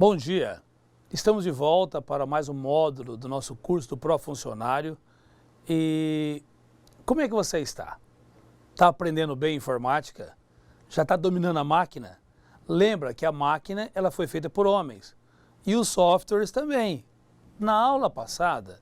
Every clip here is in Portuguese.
Bom dia! Estamos de volta para mais um módulo do nosso curso do Profuncionário. E como é que você está? Está aprendendo bem informática? Já está dominando a máquina? Lembra que a máquina ela foi feita por homens e os softwares também. Na aula passada,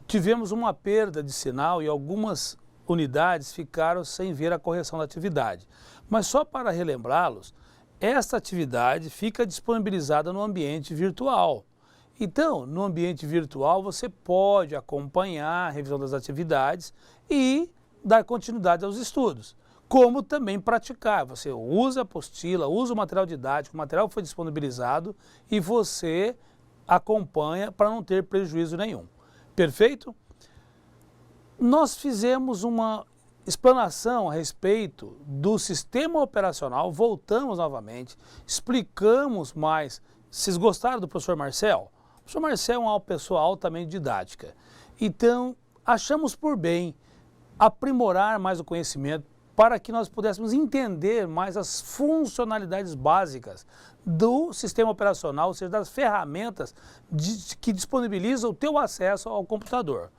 tivemos uma perda de sinal e algumas unidades ficaram sem ver a correção da atividade. Mas só para relembrá-los, esta atividade fica disponibilizada no ambiente virtual. Então, no ambiente virtual, você pode acompanhar a revisão das atividades e dar continuidade aos estudos. Como também praticar. Você usa a apostila, usa o material didático, o material foi disponibilizado e você acompanha para não ter prejuízo nenhum. Perfeito? Nós fizemos uma explanação a respeito do sistema operacional, voltamos novamente, explicamos mais. Vocês gostaram do professor Marcel? O professor Marcel é uma pessoa altamente didática. Então, achamos por bem aprimorar mais o conhecimento para que nós pudéssemos entender mais as funcionalidades básicas do sistema operacional, ou seja, das ferramentas que disponibilizam o teu acesso ao computador.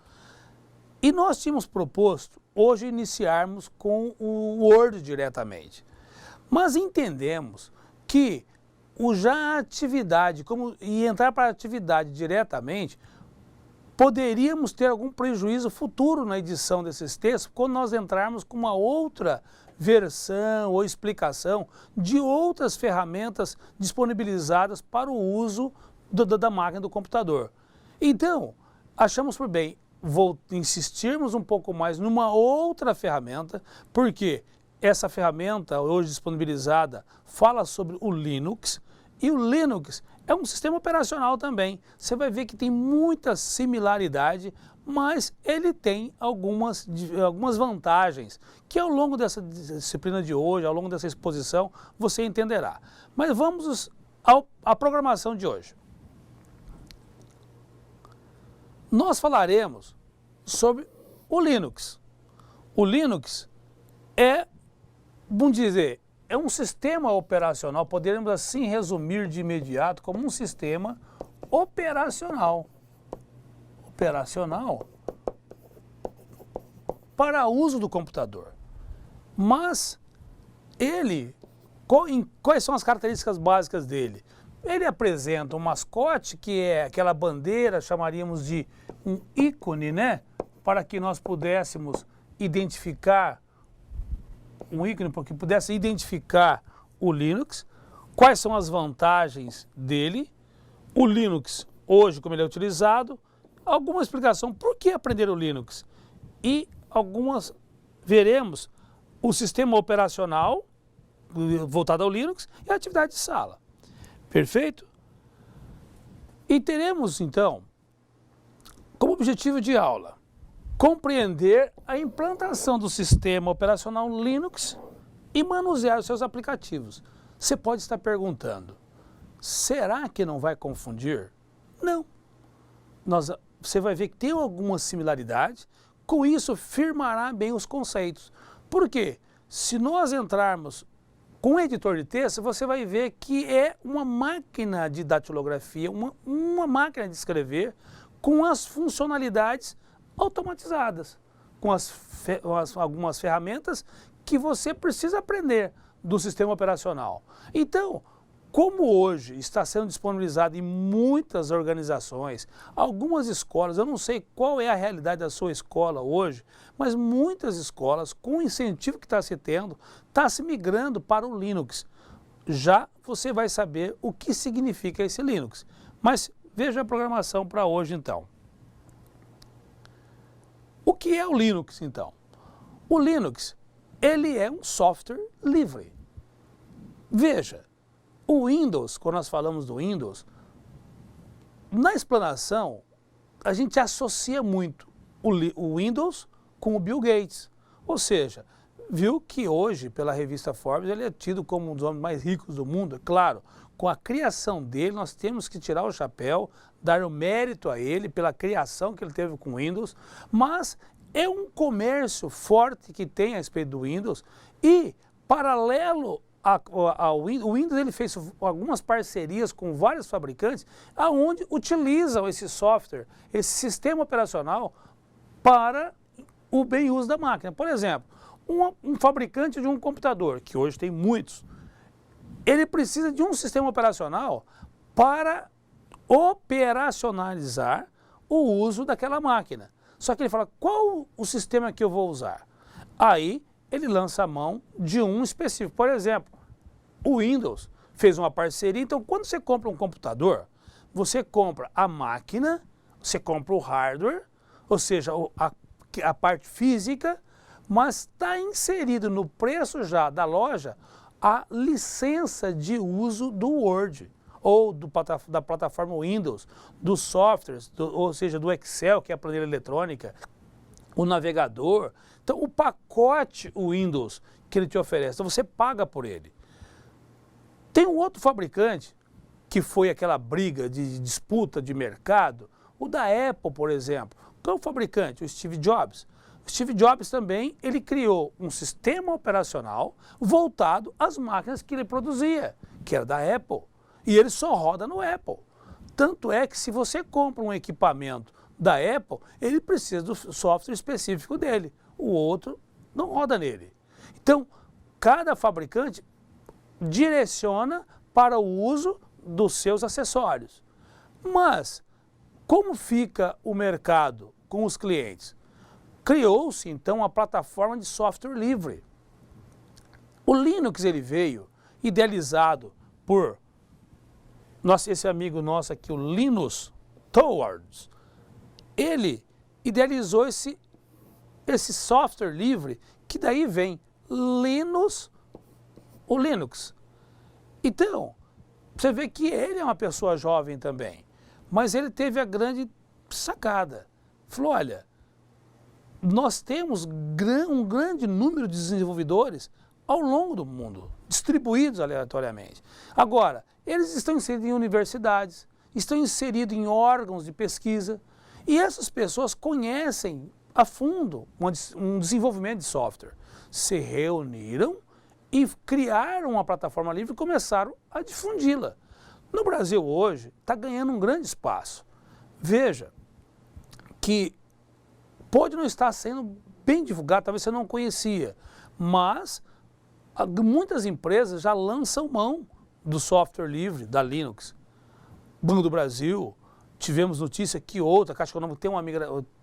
E nós tínhamos proposto hoje iniciarmos com o Word diretamente. Mas entendemos que a atividade, e entrar para a atividade diretamente, poderíamos ter algum prejuízo futuro na edição desses textos quando nós entrarmos com uma outra versão ou explicação de outras ferramentas disponibilizadas para o uso da máquina do computador. Então, achamos por bem insistirmos um pouco mais numa outra ferramenta, porque essa ferramenta hoje disponibilizada fala sobre o Linux, e o Linux é um sistema operacional também. Você vai ver que tem muita similaridade, mas ele tem algumas vantagens, que ao longo dessa disciplina de hoje, ao longo dessa exposição, você entenderá. Mas vamos à programação de hoje. Nós falaremos sobre o Linux. O Linux é, vamos dizer, é um sistema operacional, poderíamos assim resumir de imediato como um sistema operacional. Operacional para uso do computador. Mas ele, quais são as características básicas dele? Ele apresenta um mascote, que é aquela bandeira, chamaríamos de um ícone, né? Para que nós pudéssemos identificar um ícone, para que pudesse identificar o Linux. Quais são as vantagens dele? O Linux, hoje, como ele é utilizado, alguma explicação por que aprender o Linux. E veremos o sistema operacional voltado ao Linux e a atividade de sala. Perfeito? E teremos, então, como objetivo de aula, compreender a implantação do sistema operacional Linux e manusear os seus aplicativos. Você pode estar perguntando, será que não vai confundir? Não. Você vai ver que tem alguma similaridade, com isso firmará bem os conceitos. Por quê? Se nós entrarmos com o editor de texto, você vai ver que é uma máquina de datilografia, uma máquina de escrever com as funcionalidades automatizadas, com algumas ferramentas que você precisa aprender do sistema operacional. Então, como hoje está sendo disponibilizado em muitas organizações, algumas escolas, eu não sei qual é a realidade da sua escola hoje, mas muitas escolas, com o incentivo que está se tendo, está se migrando para o Linux. Já você vai saber o que significa esse Linux. Mas veja a programação para hoje então. O que é o Linux então? O Linux, ele é um software livre. Veja, o Windows, quando nós falamos do Windows, na explanação, a gente associa muito o Windows com o Bill Gates. Ou seja, viu que hoje, pela revista Forbes, ele é tido como um dos homens mais ricos do mundo. É claro, com a criação dele, nós temos que tirar o chapéu, dar o mérito a ele pela criação que ele teve com o Windows, mas é um comércio forte que tem a respeito do Windows e, paralelo o Windows ele fez algumas parcerias com vários fabricantes aonde utilizam esse software, esse sistema operacional para o bem uso da máquina. Por exemplo, um fabricante de um computador, que hoje tem muitos, ele precisa de um sistema operacional para operacionalizar o uso daquela máquina. Só que ele fala, qual o sistema que eu vou usar? Aí ele lança a mão de um específico. Por exemplo, o Windows fez uma parceria. Então, quando você compra um computador, você compra a máquina, você compra o hardware, ou seja, a parte física, mas está inserido no preço já da loja a licença de uso do Word, ou da plataforma Windows, dos softwares, ou seja, do Excel, que é a planilha eletrônica, o navegador. Então, o pacote Windows que ele te oferece, então você paga por ele. Tem um outro fabricante, que foi aquela briga de disputa de mercado, o da Apple, por exemplo. Qual é o fabricante? O Steve Jobs. O Steve Jobs também, ele criou um sistema operacional voltado às máquinas que ele produzia, que era da Apple. E ele só roda no Apple. Tanto é que se você compra um equipamento da Apple, ele precisa do software específico dele. O outro não roda nele. Então, cada fabricante direciona para o uso dos seus acessórios. Mas, como fica o mercado com os clientes? Criou-se, então, a plataforma de software livre. O Linux ele veio idealizado por esse amigo nosso aqui, o Linus Torvalds. Ele idealizou esse software livre, que daí vem o Linux. Então, você vê que ele é uma pessoa jovem também, mas ele teve a grande sacada. Falou, olha, nós temos um grande número de desenvolvedores ao longo do mundo, distribuídos aleatoriamente. Agora, eles estão inseridos em universidades, estão inseridos em órgãos de pesquisa, e essas pessoas conhecem a fundo um desenvolvimento de software. Se reuniram e criaram uma plataforma livre e começaram a difundi-la. No Brasil hoje está ganhando um grande espaço. Veja que pode não estar sendo bem divulgado, talvez você não conhecia, mas muitas empresas já lançam mão do software livre, da Linux. Banco do Brasil, tivemos notícia que outra, Caixa Econômica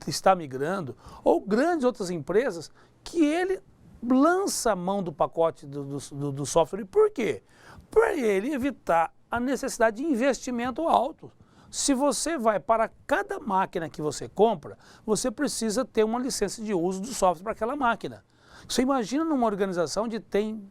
está migrando, ou grandes outras empresas que ele lança a mão do pacote do software. E por quê? Para ele evitar a necessidade de investimento alto. Se você vai para cada máquina que você compra, você precisa ter uma licença de uso do software para aquela máquina. Você imagina numa organização onde tem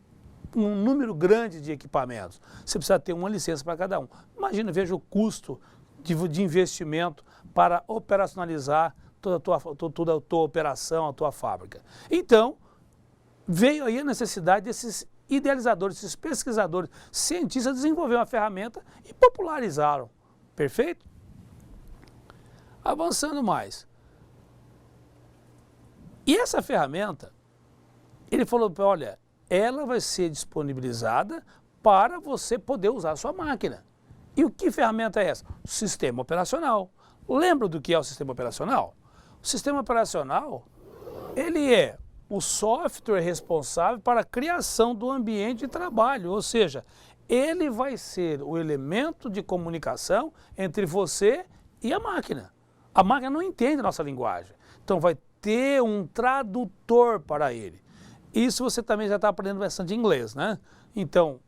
um número grande de equipamentos, você precisa ter uma licença para cada um. Imagina, veja o custo de investimento para operacionalizar toda a tua operação, a tua fábrica. Então, veio aí a necessidade desses idealizadores, esses pesquisadores, cientistas desenvolver uma ferramenta e popularizaram. Perfeito? Avançando mais. E essa ferramenta, ele falou, olha, ela vai ser disponibilizada para você poder usar a sua máquina. E que ferramenta é essa? O sistema operacional. Lembra do que é o sistema operacional? O sistema operacional, ele é o software responsável para a criação do ambiente de trabalho, ou seja, ele vai ser o elemento de comunicação entre você e a máquina. A máquina não entende a nossa linguagem, então vai ter um tradutor para ele. Isso você também já está aprendendo bastante inglês, né? Então,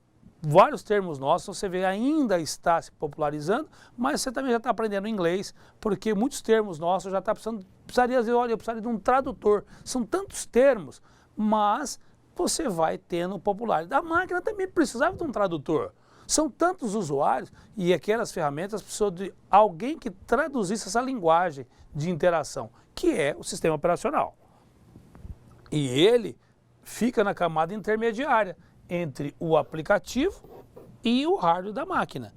vários termos nossos você vê ainda está se popularizando, mas você também já está aprendendo inglês, porque muitos termos nossos já está precisando, precisaria dizer, olha, eu precisaria de um tradutor. São tantos termos, mas você vai tendo popularidade. A máquina também precisava de um tradutor. São tantos usuários e aquelas ferramentas precisam de alguém que traduzisse essa linguagem de interação, que é o sistema operacional. E ele fica na camada intermediária entre o aplicativo e o hardware da máquina.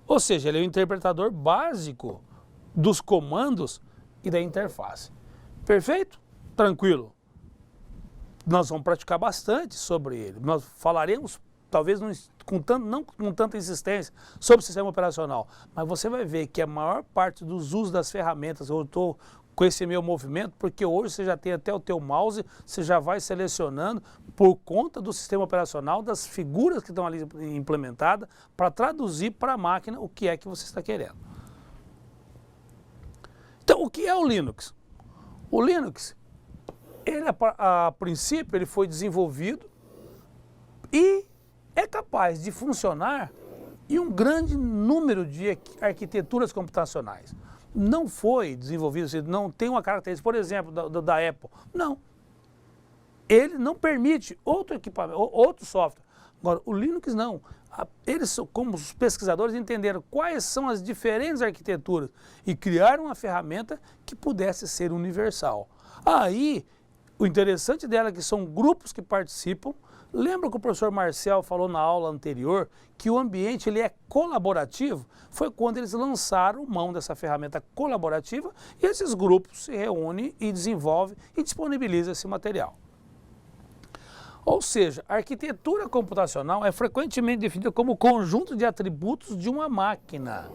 Ou seja, ele é o interpretador básico dos comandos e da interface. Perfeito? Tranquilo. Nós vamos praticar bastante sobre ele. Nós falaremos talvez não com tanta insistência sobre o sistema operacional, mas você vai ver que a maior parte dos usos das ferramentas, eu estou com esse meu movimento, porque hoje você já tem até o teu mouse, você já vai selecionando por conta do sistema operacional, das figuras que estão ali implementadas, para traduzir para a máquina o que é que você está querendo. Então, o que é o Linux? O Linux, ele, a princípio, ele foi desenvolvido e é capaz de funcionar em um grande número de arquiteturas computacionais. Não foi desenvolvido, não tem uma característica, por exemplo, da Apple. Não. Ele não permite outro equipamento, outro software. Agora, o Linux não. Eles, como os pesquisadores, entenderam quais são as diferentes arquiteturas e criaram uma ferramenta que pudesse ser universal. Aí, o interessante dela é que são grupos que participam. Lembra que o professor Marcel falou na aula anterior que o ambiente ele é colaborativo? Foi quando eles lançaram mão dessa ferramenta colaborativa e esses grupos se reúnem e desenvolvem e disponibilizam esse material. Ou seja, a arquitetura computacional é frequentemente definida como o conjunto de atributos de uma máquina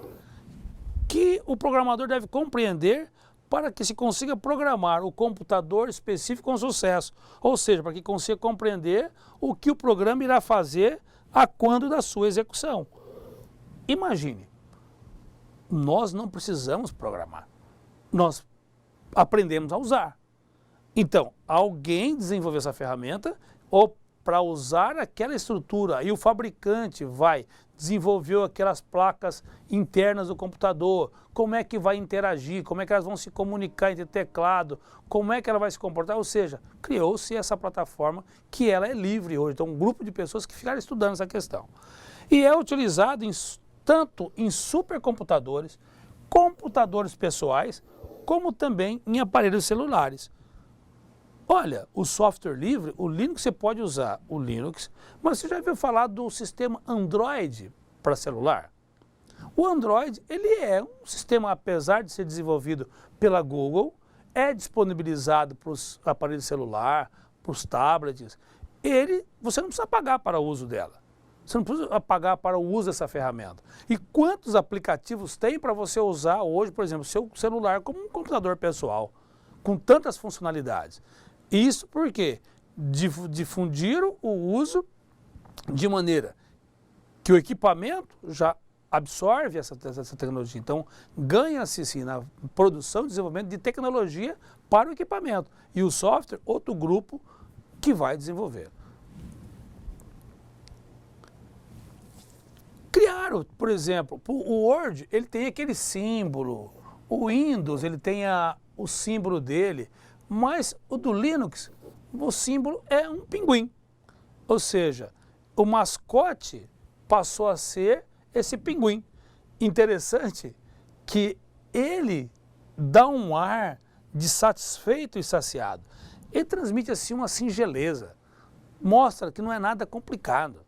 que o programador deve compreender para que se consiga programar o computador específico com sucesso. Ou seja, para que consiga compreender o que o programa irá fazer a quando da sua execução. Imagine, nós não precisamos programar, nós aprendemos a usar. Então, alguém desenvolveu essa ferramenta ou para usar aquela estrutura e o fabricante vai desenvolver aquelas placas internas do computador, como é que vai interagir, como é que elas vão se comunicar entre teclado, como é que ela vai se comportar, ou seja, criou-se essa plataforma que ela é livre hoje, então um grupo de pessoas que ficaram estudando essa questão. E é utilizado tanto em supercomputadores, computadores pessoais, como também em aparelhos celulares. Olha, o software livre, o Linux, você pode usar o Linux, mas você já ouviu falar do sistema Android para celular? O Android, ele é um sistema, apesar de ser desenvolvido pela Google, é disponibilizado para os aparelhos celular, para os tablets. Você não precisa pagar para o uso dela. Você não precisa pagar para o uso dessa ferramenta. E quantos aplicativos tem para você usar hoje, por exemplo, seu celular como um computador pessoal, com tantas funcionalidades? Isso porque difundiram o uso de maneira que o equipamento já absorve essa tecnologia. Então, ganha-se sim na produção e desenvolvimento de tecnologia para o equipamento. E o software, outro grupo que vai desenvolver. Criaram, por exemplo, o Word, ele tem aquele símbolo, o Windows, ele tem o símbolo dele, mas o do Linux, o símbolo é um pinguim. Ou seja, o mascote passou a ser esse pinguim. Interessante que ele dá um ar de satisfeito e saciado. Ele transmite assim uma singeleza, mostra que não é nada complicado.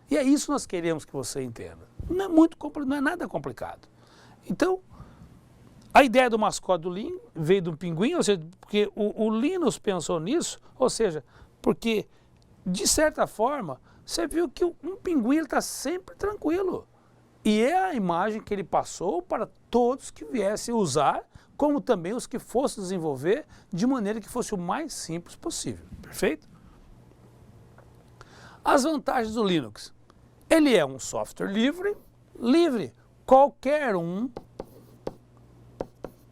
E é isso que nós queremos que você entenda. Não é nada complicado. Então, a ideia do mascote do Linux veio do pinguim, ou seja, porque o Linus pensou nisso, ou seja, porque, de certa forma, você viu que um pinguim está sempre tranquilo. E é a imagem que ele passou para todos que viessem usar, como também os que fossem desenvolver, de maneira que fosse o mais simples possível. Perfeito? As vantagens do Linux. Ele é um software livre, qualquer um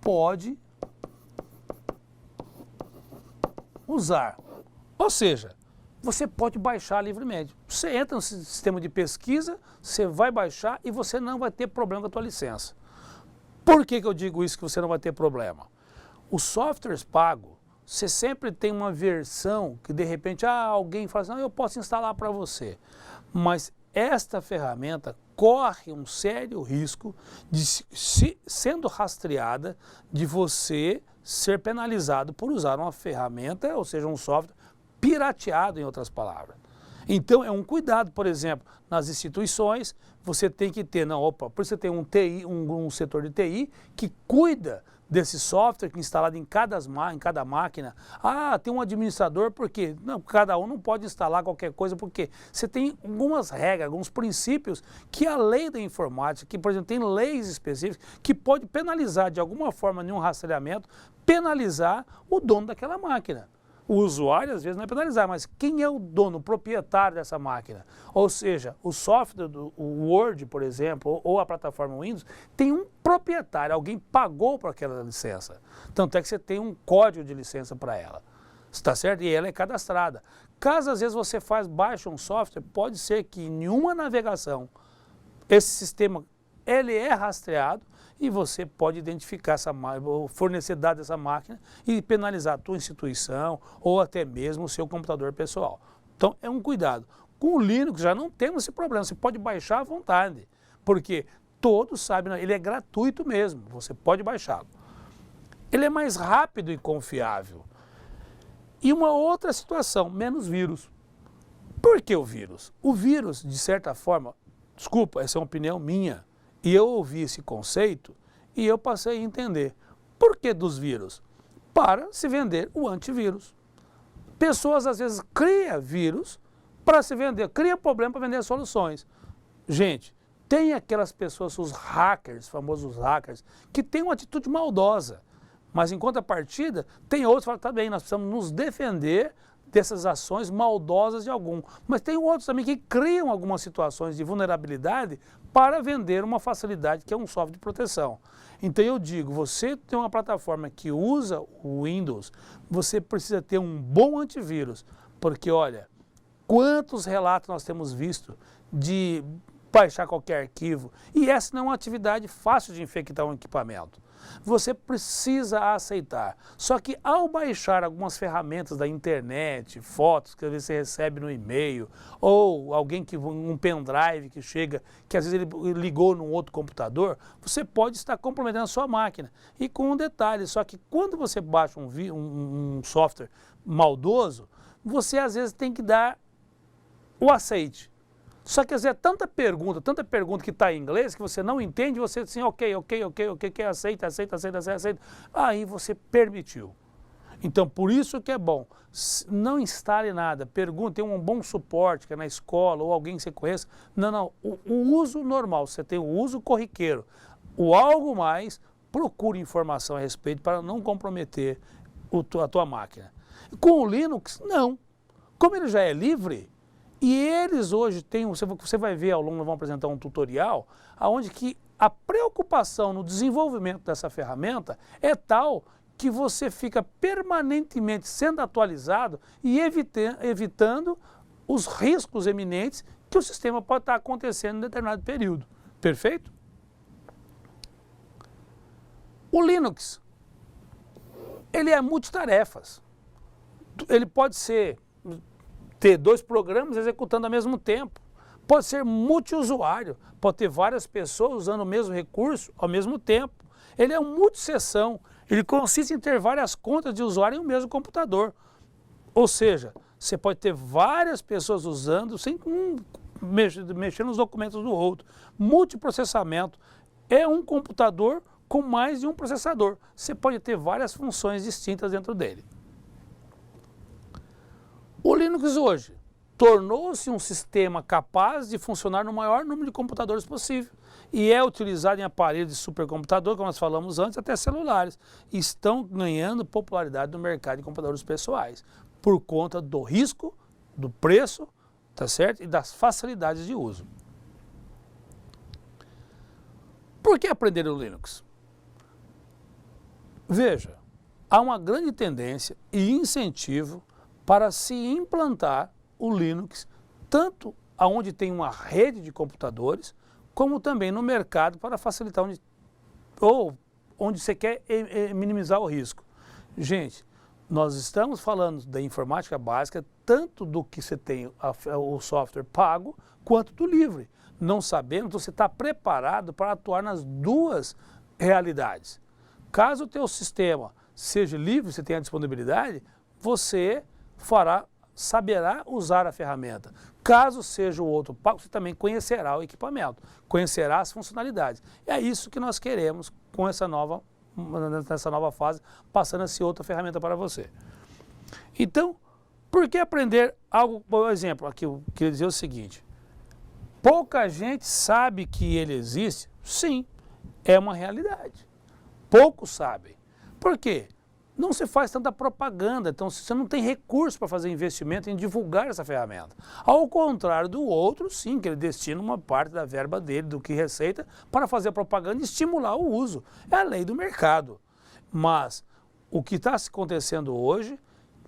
pode usar. Ou seja, você pode baixar livremente. Você entra no sistema de pesquisa, você vai baixar e você não vai ter problema com a tua licença. Por que eu digo isso que você não vai ter problema? Os softwares pagos, você sempre tem uma versão que de repente alguém fala assim, não, eu posso instalar para você. Mas esta ferramenta corre um sério risco de, sendo rastreada, de você ser penalizado por usar uma ferramenta, ou seja, um software pirateado, em outras palavras. Então é um cuidado, por exemplo, nas instituições, você tem que ter, por isso você tem um TI, um setor de TI que cuida desse software que é instalado em cada máquina. Ah, tem um administrador, por quê? Não, cada um não pode instalar qualquer coisa, porque você tem algumas regras, alguns princípios que a lei da informática, que, por exemplo, tem leis específicas que pode penalizar de alguma forma em um rastreamento, penalizar o dono daquela máquina. O usuário, às vezes, não é penalizar, mas quem é o dono, o proprietário dessa máquina? Ou seja, o software, o Word, por exemplo, ou a plataforma Windows, tem um proprietário, alguém pagou por aquela licença. Tanto é que você tem um código de licença para ela, está certo? E ela é cadastrada. Caso, às vezes, você baixa um software, pode ser que em nenhuma navegação esse sistema ele é rastreado, e você pode identificar ou fornecer dados dessa máquina e penalizar a tua instituição ou até mesmo o seu computador pessoal. Então é um cuidado. Com o Linux já não temos esse problema, você pode baixar à vontade, porque todos sabem, ele é gratuito mesmo, você pode baixá-lo. Ele é mais rápido e confiável. E uma outra situação, menos vírus. Por que o vírus? O vírus, de certa forma, desculpa, essa é uma opinião minha, e eu ouvi esse conceito e eu passei a entender. Por que dos vírus? Para se vender o antivírus. Pessoas às vezes criam vírus para se vender, cria problema para vender soluções. Gente, tem aquelas pessoas, os hackers, famosos hackers, que têm uma atitude maldosa. Mas em contrapartida, tem outros que falam, tá bem, nós precisamos nos defender dessas ações maldosas de algum. Mas tem outros também que criam algumas situações de vulnerabilidade para vender uma facilidade que é um software de proteção. Então eu digo, você tem uma plataforma que usa o Windows, você precisa ter um bom antivírus, porque olha, quantos relatos nós temos visto de baixar qualquer arquivo, e essa não é uma atividade fácil de infectar um equipamento. Você precisa aceitar. Só que ao baixar algumas ferramentas da internet, fotos que às vezes você recebe no e-mail, ou alguém um pendrive que chega, que às vezes ele ligou num outro computador, você pode estar comprometendo a sua máquina. E com um detalhe, só que quando você baixa um software maldoso, você às vezes tem que dar o aceite. Só que às vezes é tanta pergunta que está em inglês, que você não entende, você diz assim, ok, aceita. Aí você permitiu. Então, por isso que é bom, não instale nada, pergunte, tem um bom suporte, que é na escola, ou alguém que você conheça. Não, o uso normal, você tem o uso corriqueiro. O algo mais, procure informação a respeito para não comprometer a tua máquina. Com o Linux, não. Como ele já é livre, e eles hoje têm, você vai ver ao longo, vão apresentar um tutorial, onde que a preocupação no desenvolvimento dessa ferramenta é tal que você fica permanentemente sendo atualizado e evitando os riscos eminentes que o sistema pode estar acontecendo em determinado período. Perfeito? O Linux, ele é multitarefas. Ele pode ter dois programas executando ao mesmo tempo. Pode ser multiusuário, pode ter várias pessoas usando o mesmo recurso ao mesmo tempo. Ele é um multisseção, ele consiste em ter várias contas de usuário em um mesmo computador. Ou seja, você pode ter várias pessoas usando sem mexer nos documentos do outro. Multiprocessamento é um computador com mais de um processador. Você pode ter várias funções distintas dentro dele. O Linux hoje tornou-se um sistema capaz de funcionar no maior número de computadores possível e é utilizado em aparelhos de supercomputador, como nós falamos antes, até celulares. E estão ganhando popularidade no mercado de computadores pessoais por conta do risco, do preço, tá certo? E das facilidades de uso. Por que aprender o Linux? Veja, há uma grande tendência e incentivo para se implantar o Linux, tanto onde tem uma rede de computadores, como também no mercado para facilitar onde você quer minimizar o risco. Gente, nós estamos falando da informática básica, tanto do que você tem o software pago, quanto do livre. Não sabendo, você está preparado para atuar nas duas realidades. Caso o teu sistema seja livre, você tenha disponibilidade, você saberá usar a ferramenta. Caso seja o outro pago, você também conhecerá o equipamento, conhecerá as funcionalidades. É isso que nós queremos com essa nova nessa nova fase, passando essa outra ferramenta para você. Então, por que aprender algo, por exemplo, aqui eu queria dizer o seguinte, pouca gente sabe que ele existe? Sim, é uma realidade. Poucos sabem. Por quê? Não se faz tanta propaganda, então você não tem recurso para fazer investimento em divulgar essa ferramenta. Ao contrário do outro, sim, que ele destina uma parte da verba dele, do que receita, para fazer a propaganda e estimular o uso. É a lei do mercado. Mas o que está acontecendo hoje,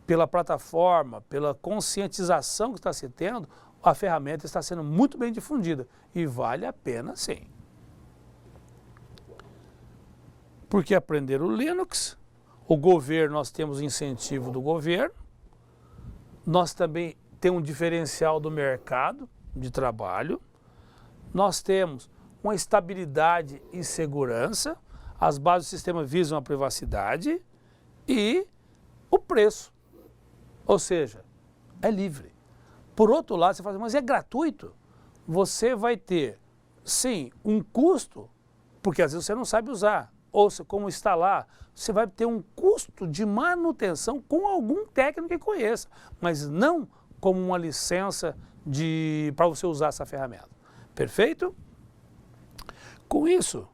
pela plataforma, pela conscientização que está se tendo, a ferramenta está sendo muito bem difundida e vale a pena sim. Porque aprender o Linux, o governo, nós temos incentivo do governo, nós também temos um diferencial do mercado de trabalho, nós temos uma estabilidade e segurança, as bases do sistema visam a privacidade e o preço, ou seja, é livre. Por outro lado, você fala, mas é gratuito? Você vai ter, sim, um custo, porque às vezes você não sabe usar, ou como instalar, você vai ter um custo de manutenção com algum técnico que conheça, mas não como uma licença para você usar essa ferramenta. Perfeito? Com isso,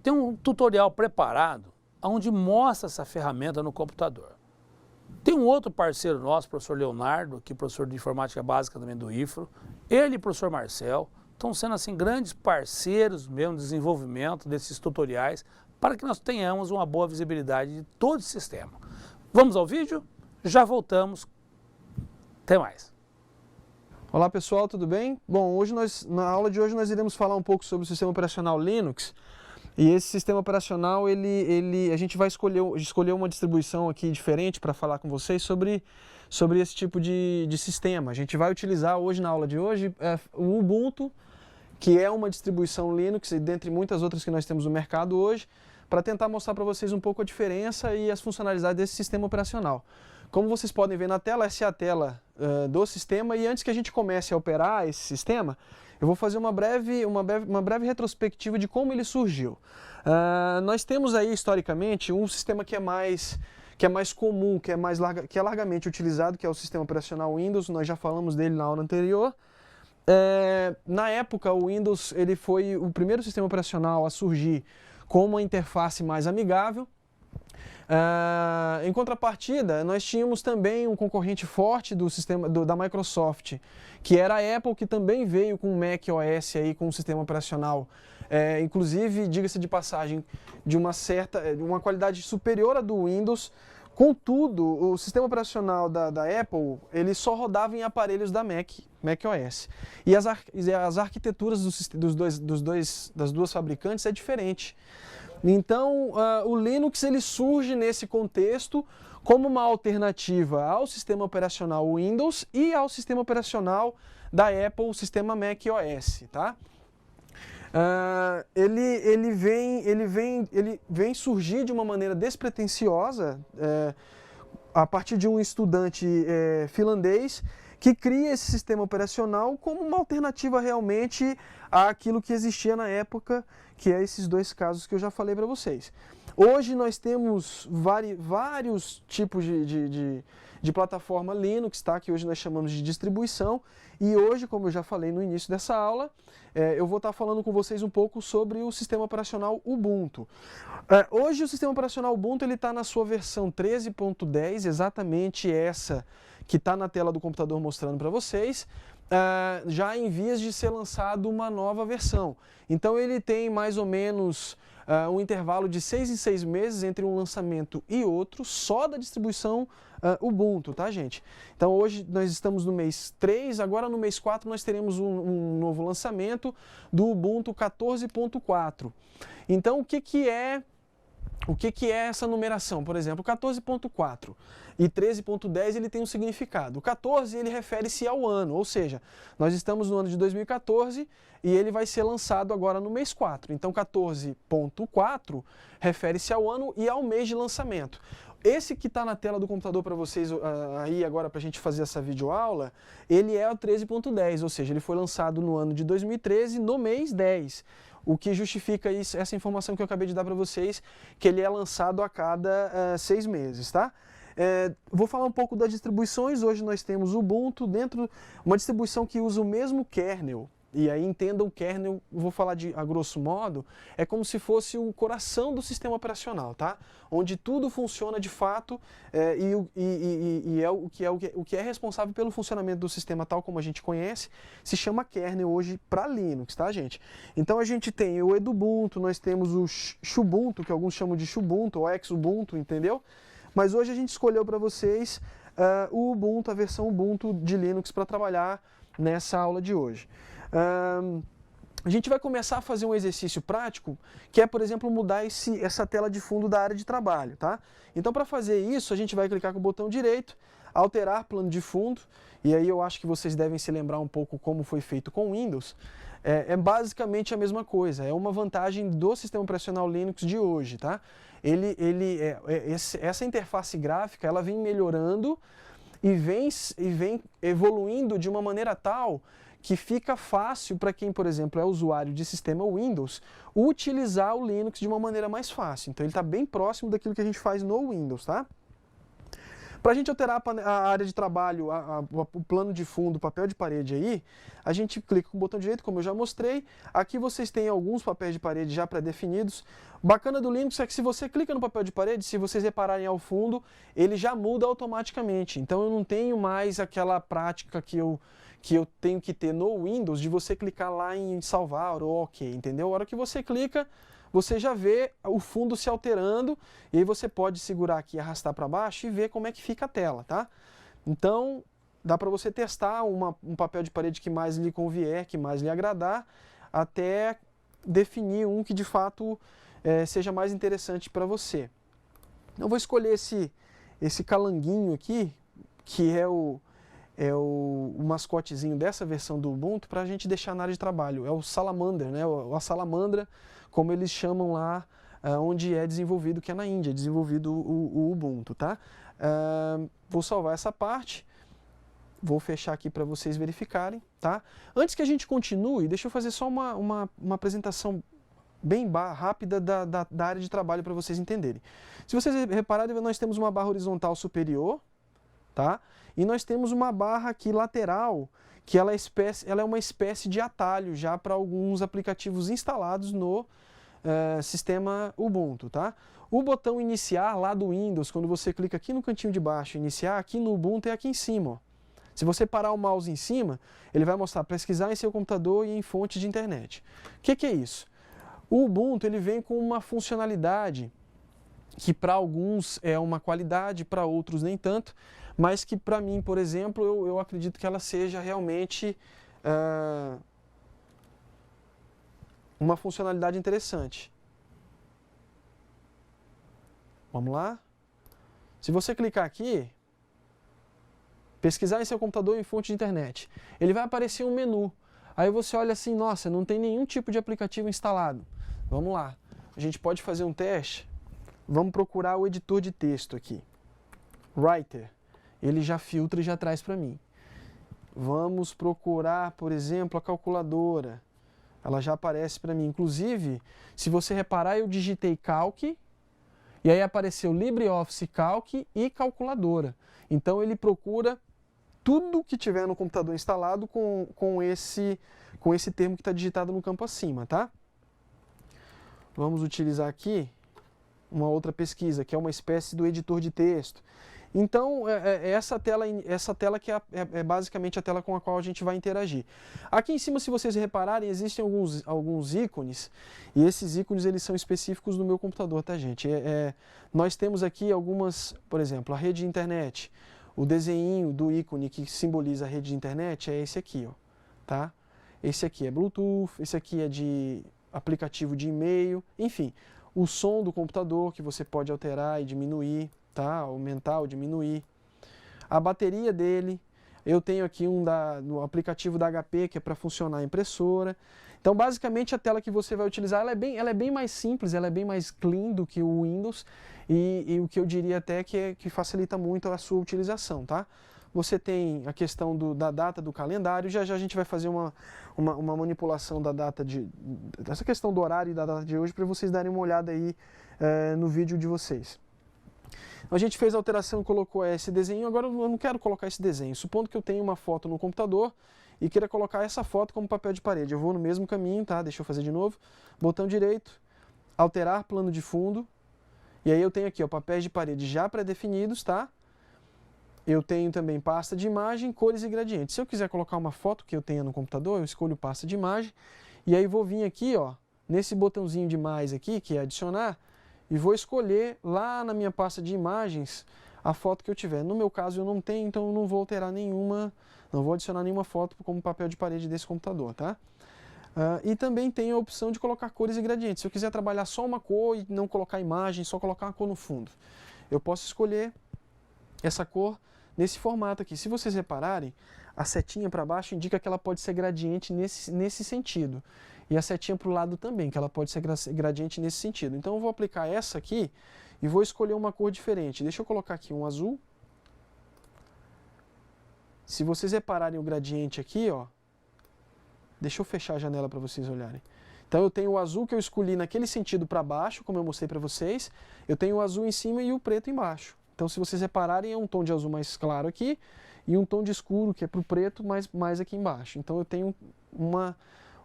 tem um tutorial preparado onde mostra essa ferramenta no computador. Tem um outro parceiro nosso, professor Leonardo, que é professor de informática básica também do IFRO, ele e o professor Marcel, estão sendo assim grandes parceiros mesmo no desenvolvimento desses tutoriais para que nós tenhamos uma boa visibilidade de todo o sistema. Vamos ao vídeo? Já voltamos. Até mais. Olá pessoal, tudo bem? Bom, na aula de hoje nós iremos falar um pouco sobre o sistema operacional Linux. E esse sistema operacional, a gente vai escolher uma distribuição aqui diferente para falar com vocês sobre esse tipo de sistema. A gente vai utilizar hoje, na aula de hoje, o Ubuntu, que é uma distribuição Linux, e dentre muitas outras que nós temos no mercado hoje, para tentar mostrar para vocês um pouco a diferença e as funcionalidades desse sistema operacional. Como vocês podem ver na tela, essa é a tela do sistema, e antes que a gente comece a operar esse sistema, eu vou fazer uma breve retrospectiva de como ele surgiu. Nós temos aí, historicamente, um sistema que é mais comum, que é largamente utilizado, que é o sistema operacional Windows. Nós já falamos dele na aula anterior. Na época, o Windows ele foi o primeiro sistema operacional a surgir com uma interface mais amigável. Em contrapartida, nós tínhamos também um concorrente forte do sistema da Microsoft, que era a Apple, que também veio com o Mac OS aí, com um sistema operacional, inclusive, diga-se de passagem, de uma qualidade superior à do Windows. Contudo, o sistema operacional da Apple, ele só rodava em aparelhos da Mac OS. E as arquiteturas das duas fabricantes é diferente. Então, o Linux ele surge nesse contexto como uma alternativa ao sistema operacional Windows e ao sistema operacional da Apple, o sistema Mac OS, tá? Ele vem surgir de uma maneira despretensiosa a partir de um estudante finlandês que cria esse sistema operacional como uma alternativa realmente àquilo que existia na época, que é esses dois casos que eu já falei para vocês. Hoje nós temos vários tipos de plataforma Linux, tá? Que hoje nós chamamos de distribuição, e hoje, como eu já falei no início dessa aula, eu vou estar falando com vocês um pouco sobre o sistema operacional Ubuntu. Hoje o sistema operacional Ubuntu está na sua versão 13.10, exatamente essa que está na tela do computador mostrando para vocês, já em vias de ser lançado uma nova versão. Então ele tem mais ou menos um intervalo de 6 em 6 meses entre um lançamento e outro, só da distribuição Ubuntu, tá, gente? Então hoje nós estamos no mês 3, agora no mês 4 nós teremos um novo lançamento do Ubuntu 14.4. Então o que é essa numeração? Por exemplo, 14.4 e 13.10 ele tem um significado. O 14 ele refere-se ao ano, ou seja, nós estamos no ano de 2014 e ele vai ser lançado agora no mês 4. Então 14.4 refere-se ao ano e ao mês de lançamento. Esse que está na tela do computador para vocês aí agora para a gente fazer essa videoaula, ele é o 13.10, ou seja, ele foi lançado no ano de 2013, no mês 10. o que justifica isso, essa informação que eu acabei de dar para vocês, que ele é lançado a cada 6 meses, tá? Vou falar um pouco das distribuições. Hoje nós temos o Ubuntu dentro, uma distribuição que usa o mesmo kernel. E aí entendam o kernel, vou falar a grosso modo, é como se fosse o coração do sistema operacional, tá? Onde tudo funciona de fato e é o que é responsável pelo funcionamento do sistema tal como a gente conhece, se chama kernel hoje para Linux, tá, gente? Então a gente tem o Edubuntu, nós temos o Xubuntu, que alguns chamam de Xubuntu ou Xubuntu, entendeu? Mas hoje a gente escolheu para vocês o Ubuntu, a versão Ubuntu de Linux para trabalhar nessa aula de hoje. A gente vai começar a fazer um exercício prático, que é, por exemplo, mudar essa tela de fundo da área de trabalho, tá? Então, para fazer isso, a gente vai clicar com o botão direito, alterar plano de fundo, e aí eu acho que vocês devem se lembrar um pouco como foi feito com o Windows. É basicamente a mesma coisa, é uma vantagem do sistema operacional Linux de hoje, tá? Essa interface gráfica, ela vem melhorando e vem evoluindo de uma maneira tal que fica fácil para quem, por exemplo, é usuário de sistema Windows, utilizar o Linux de uma maneira mais fácil. Então ele está bem próximo daquilo que a gente faz no Windows, tá? Para a gente alterar a área de trabalho, o plano de fundo, o papel de parede aí, a gente clica com o botão direito, como eu já mostrei. Aqui vocês têm alguns papéis de parede já pré-definidos. Bacana do Linux é que se você clica no papel de parede, se vocês repararem ao fundo, ele já muda automaticamente. Então eu não tenho mais aquela prática que eu tenho que ter no Windows de você clicar lá em salvar ou ok, entendeu? A hora que você clica, você já vê o fundo se alterando e aí você pode segurar aqui e arrastar para baixo e ver como é que fica a tela, tá? Então, dá para você testar um papel de parede que mais lhe convier, que mais lhe agradar, até definir um que de fato seja mais interessante para você. Eu vou escolher esse calanguinho aqui, que é o mascotezinho dessa versão do Ubuntu, para a gente deixar na área de trabalho. É o Salamander, né? A salamandra, como eles chamam lá onde é desenvolvido, que é na Índia, é desenvolvido o Ubuntu, tá? Vou salvar essa parte, vou fechar aqui para vocês verificarem, tá? Antes que a gente continue, deixa eu fazer só uma apresentação bem rápida da área de trabalho para vocês entenderem. Se vocês repararem, nós temos uma barra horizontal superior, tá? E nós temos uma barra aqui lateral, que ela é uma espécie de atalho já para alguns aplicativos instalados no sistema Ubuntu, tá? O botão iniciar lá do Windows, quando você clica aqui no cantinho de baixo, iniciar, aqui no Ubuntu é aqui em cima, ó. Se você parar o mouse em cima, ele vai mostrar pesquisar em seu computador e em fonte de internet. O que é isso? O Ubuntu ele vem com uma funcionalidade que para alguns é uma qualidade, para outros nem tanto, mas que para mim, por exemplo, eu acredito que ela seja realmente uma funcionalidade interessante. Vamos lá? Se você clicar aqui, pesquisar em seu computador em fonte de internet, ele vai aparecer um menu. Aí você olha assim, nossa, não tem nenhum tipo de aplicativo instalado. Vamos lá, a gente pode fazer um teste. Vamos procurar o editor de texto aqui. Writer. Ele já filtra e já traz para mim. Vamos procurar, por exemplo, a calculadora. Ela já aparece para mim. Inclusive, se você reparar, eu digitei Calc, e aí apareceu LibreOffice Calc e calculadora. Então ele procura tudo que tiver no computador instalado com esse termo que está digitado no campo acima, tá? Vamos utilizar aqui uma outra pesquisa, que é uma espécie do editor de texto. Então, essa tela que é basicamente a tela com a qual a gente vai interagir. Aqui em cima, se vocês repararem, existem alguns ícones, e esses ícones eles são específicos do meu computador, tá, gente? Nós temos aqui algumas, por exemplo, a rede de internet. O desenho do ícone que simboliza a rede de internet é esse aqui, ó, tá? Esse aqui é Bluetooth, esse aqui é de aplicativo de e-mail, enfim. O som do computador que você pode alterar e diminuir, tá? Aumentar ou diminuir. A bateria dele, eu tenho aqui no aplicativo da HP, que é para funcionar a impressora. Então, basicamente, a tela que você vai utilizar, ela é bem mais simples, ela é bem mais clean do que o Windows, e o que eu diria até que facilita muito a sua utilização, tá? você tem a questão da data do calendário, já já a gente vai fazer uma manipulação da data dessa questão do horário e da data de hoje para vocês darem uma olhada aí no vídeo de vocês. A gente fez a alteração e colocou esse desenho, agora eu não quero colocar esse desenho. Supondo que eu tenho uma foto no computador e queira colocar essa foto como papel de parede. Eu vou no mesmo caminho, tá? Deixa eu fazer de novo. Botão direito, alterar plano de fundo. E aí eu tenho aqui, ó, papéis de parede já pré-definidos, tá? Eu tenho também pasta de imagem, cores e gradientes. Se eu quiser colocar uma foto que eu tenha no computador, eu escolho pasta de imagem. E aí vou vir aqui, ó, nesse botãozinho de mais aqui, que é adicionar, e vou escolher lá na minha pasta de imagens a foto que eu tiver. No meu caso eu não tenho, então eu não vou alterar nenhuma, não vou adicionar nenhuma foto como papel de parede desse computador, tá? E também tem a opção de colocar cores e gradientes. Se eu quiser trabalhar só uma cor e não colocar imagem, só colocar uma cor no fundo, eu posso escolher essa cor nesse formato aqui. Se vocês repararem, a setinha para baixo indica que ela pode ser gradiente nesse sentido. E a setinha para o lado também, que ela pode ser gradiente nesse sentido. Então eu vou aplicar essa aqui e vou escolher uma cor diferente. Deixa eu colocar aqui um azul. Se vocês repararem o gradiente aqui, ó, deixa eu fechar a janela para vocês olharem. Então eu tenho o azul que eu escolhi naquele sentido para baixo, como eu mostrei para vocês. Eu tenho o azul em cima e o preto embaixo. Então se vocês repararem, é um tom de azul mais claro aqui e um tom de escuro, que é para o preto, mais aqui embaixo. Então eu tenho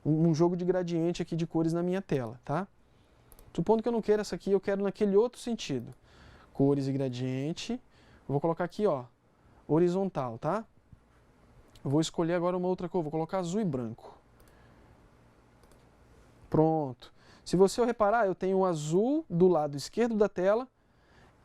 um jogo de gradiente aqui de cores na minha tela, tá? Supondo que eu não queira essa aqui, eu quero naquele outro sentido. Cores e gradiente. Eu vou colocar aqui, ó, horizontal, tá? Eu vou escolher agora uma outra cor, vou colocar azul e branco. Pronto. Se você reparar, eu tenho azul do lado esquerdo da tela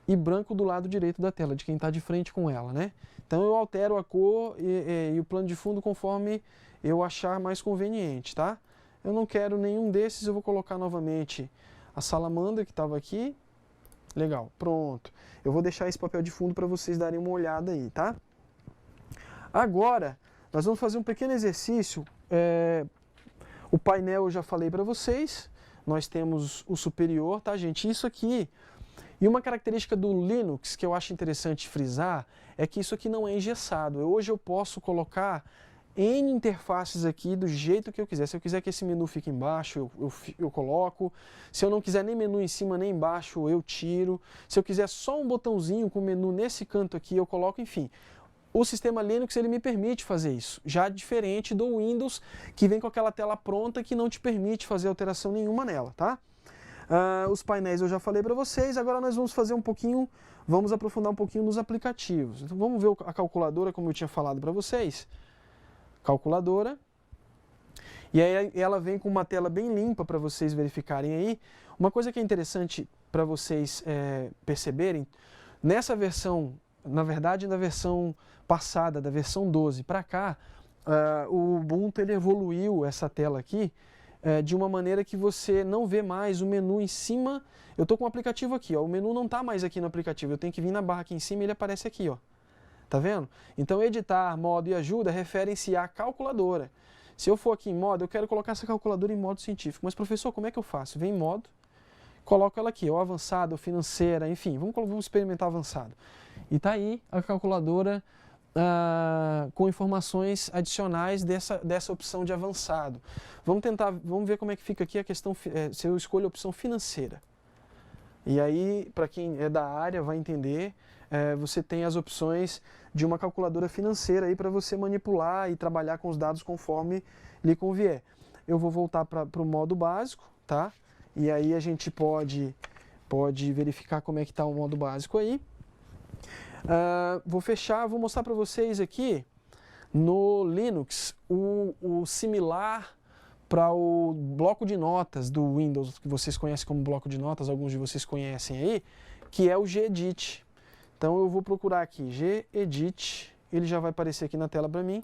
e branco do lado direito da tela, de quem está de frente com ela, né? Então eu altero a cor e o plano de fundo conforme eu achar mais conveniente, tá? Eu não quero nenhum desses, eu vou colocar novamente a salamandra que estava aqui. Legal, pronto. Eu vou deixar esse papel de fundo para vocês darem uma olhada aí, tá? Agora, nós vamos fazer um pequeno exercício. O painel eu já falei para vocês. Nós temos o superior, tá, gente? Isso aqui. E uma característica do Linux que eu acho interessante frisar é que isso aqui não é engessado. Hoje eu posso colocar N interfaces aqui do jeito que eu quiser. Se eu quiser que esse menu fique embaixo, eu coloco. Se eu não quiser nem menu em cima nem embaixo, eu tiro. Se eu quiser só um botãozinho com menu nesse canto aqui, eu coloco, enfim. O sistema Linux ele me permite fazer isso, já diferente do Windows, que vem com aquela tela pronta que não te permite fazer alteração nenhuma nela, tá? Os painéis eu já falei para vocês, agora nós vamos fazer vamos aprofundar um pouquinho nos aplicativos. Então vamos ver a calculadora, como eu tinha falado para vocês. Calculadora. E aí ela vem com uma tela bem limpa para vocês verificarem aí. Uma coisa que é interessante para vocês perceberem, nessa versão, na verdade na versão passada, da versão 12 para cá, o Ubuntu ele evoluiu essa tela aqui de uma maneira que você não vê mais o menu em cima. Eu estou com o aplicativo aqui, ó, o menu não está mais aqui no aplicativo, eu tenho que vir na barra aqui em cima e ele aparece aqui, ó. Tá vendo? Então editar, modo e ajuda referem-se à calculadora. Se eu for aqui em modo, eu quero colocar essa calculadora em modo científico. Mas professor, como é que eu faço? Vem em modo, coloco ela aqui, ou avançado, ou financeira, enfim, vamos experimentar avançado. E tá aí a calculadora com informações adicionais dessa opção de avançado. Vamos ver como é que fica aqui a questão, se eu escolho a opção financeira. E aí, para quem é da área vai entender, você tem as opções de uma calculadora financeira aí para você manipular e trabalhar com os dados conforme lhe convier. Eu vou voltar para o modo básico, tá? E aí a gente pode verificar como é que está o modo básico aí. Vou fechar, vou mostrar para vocês aqui no Linux o similar para o bloco de notas do Windows, que vocês conhecem como bloco de notas, alguns de vocês conhecem aí, que é o Gedit. Então eu vou procurar aqui Gedit, ele já vai aparecer aqui na tela para mim.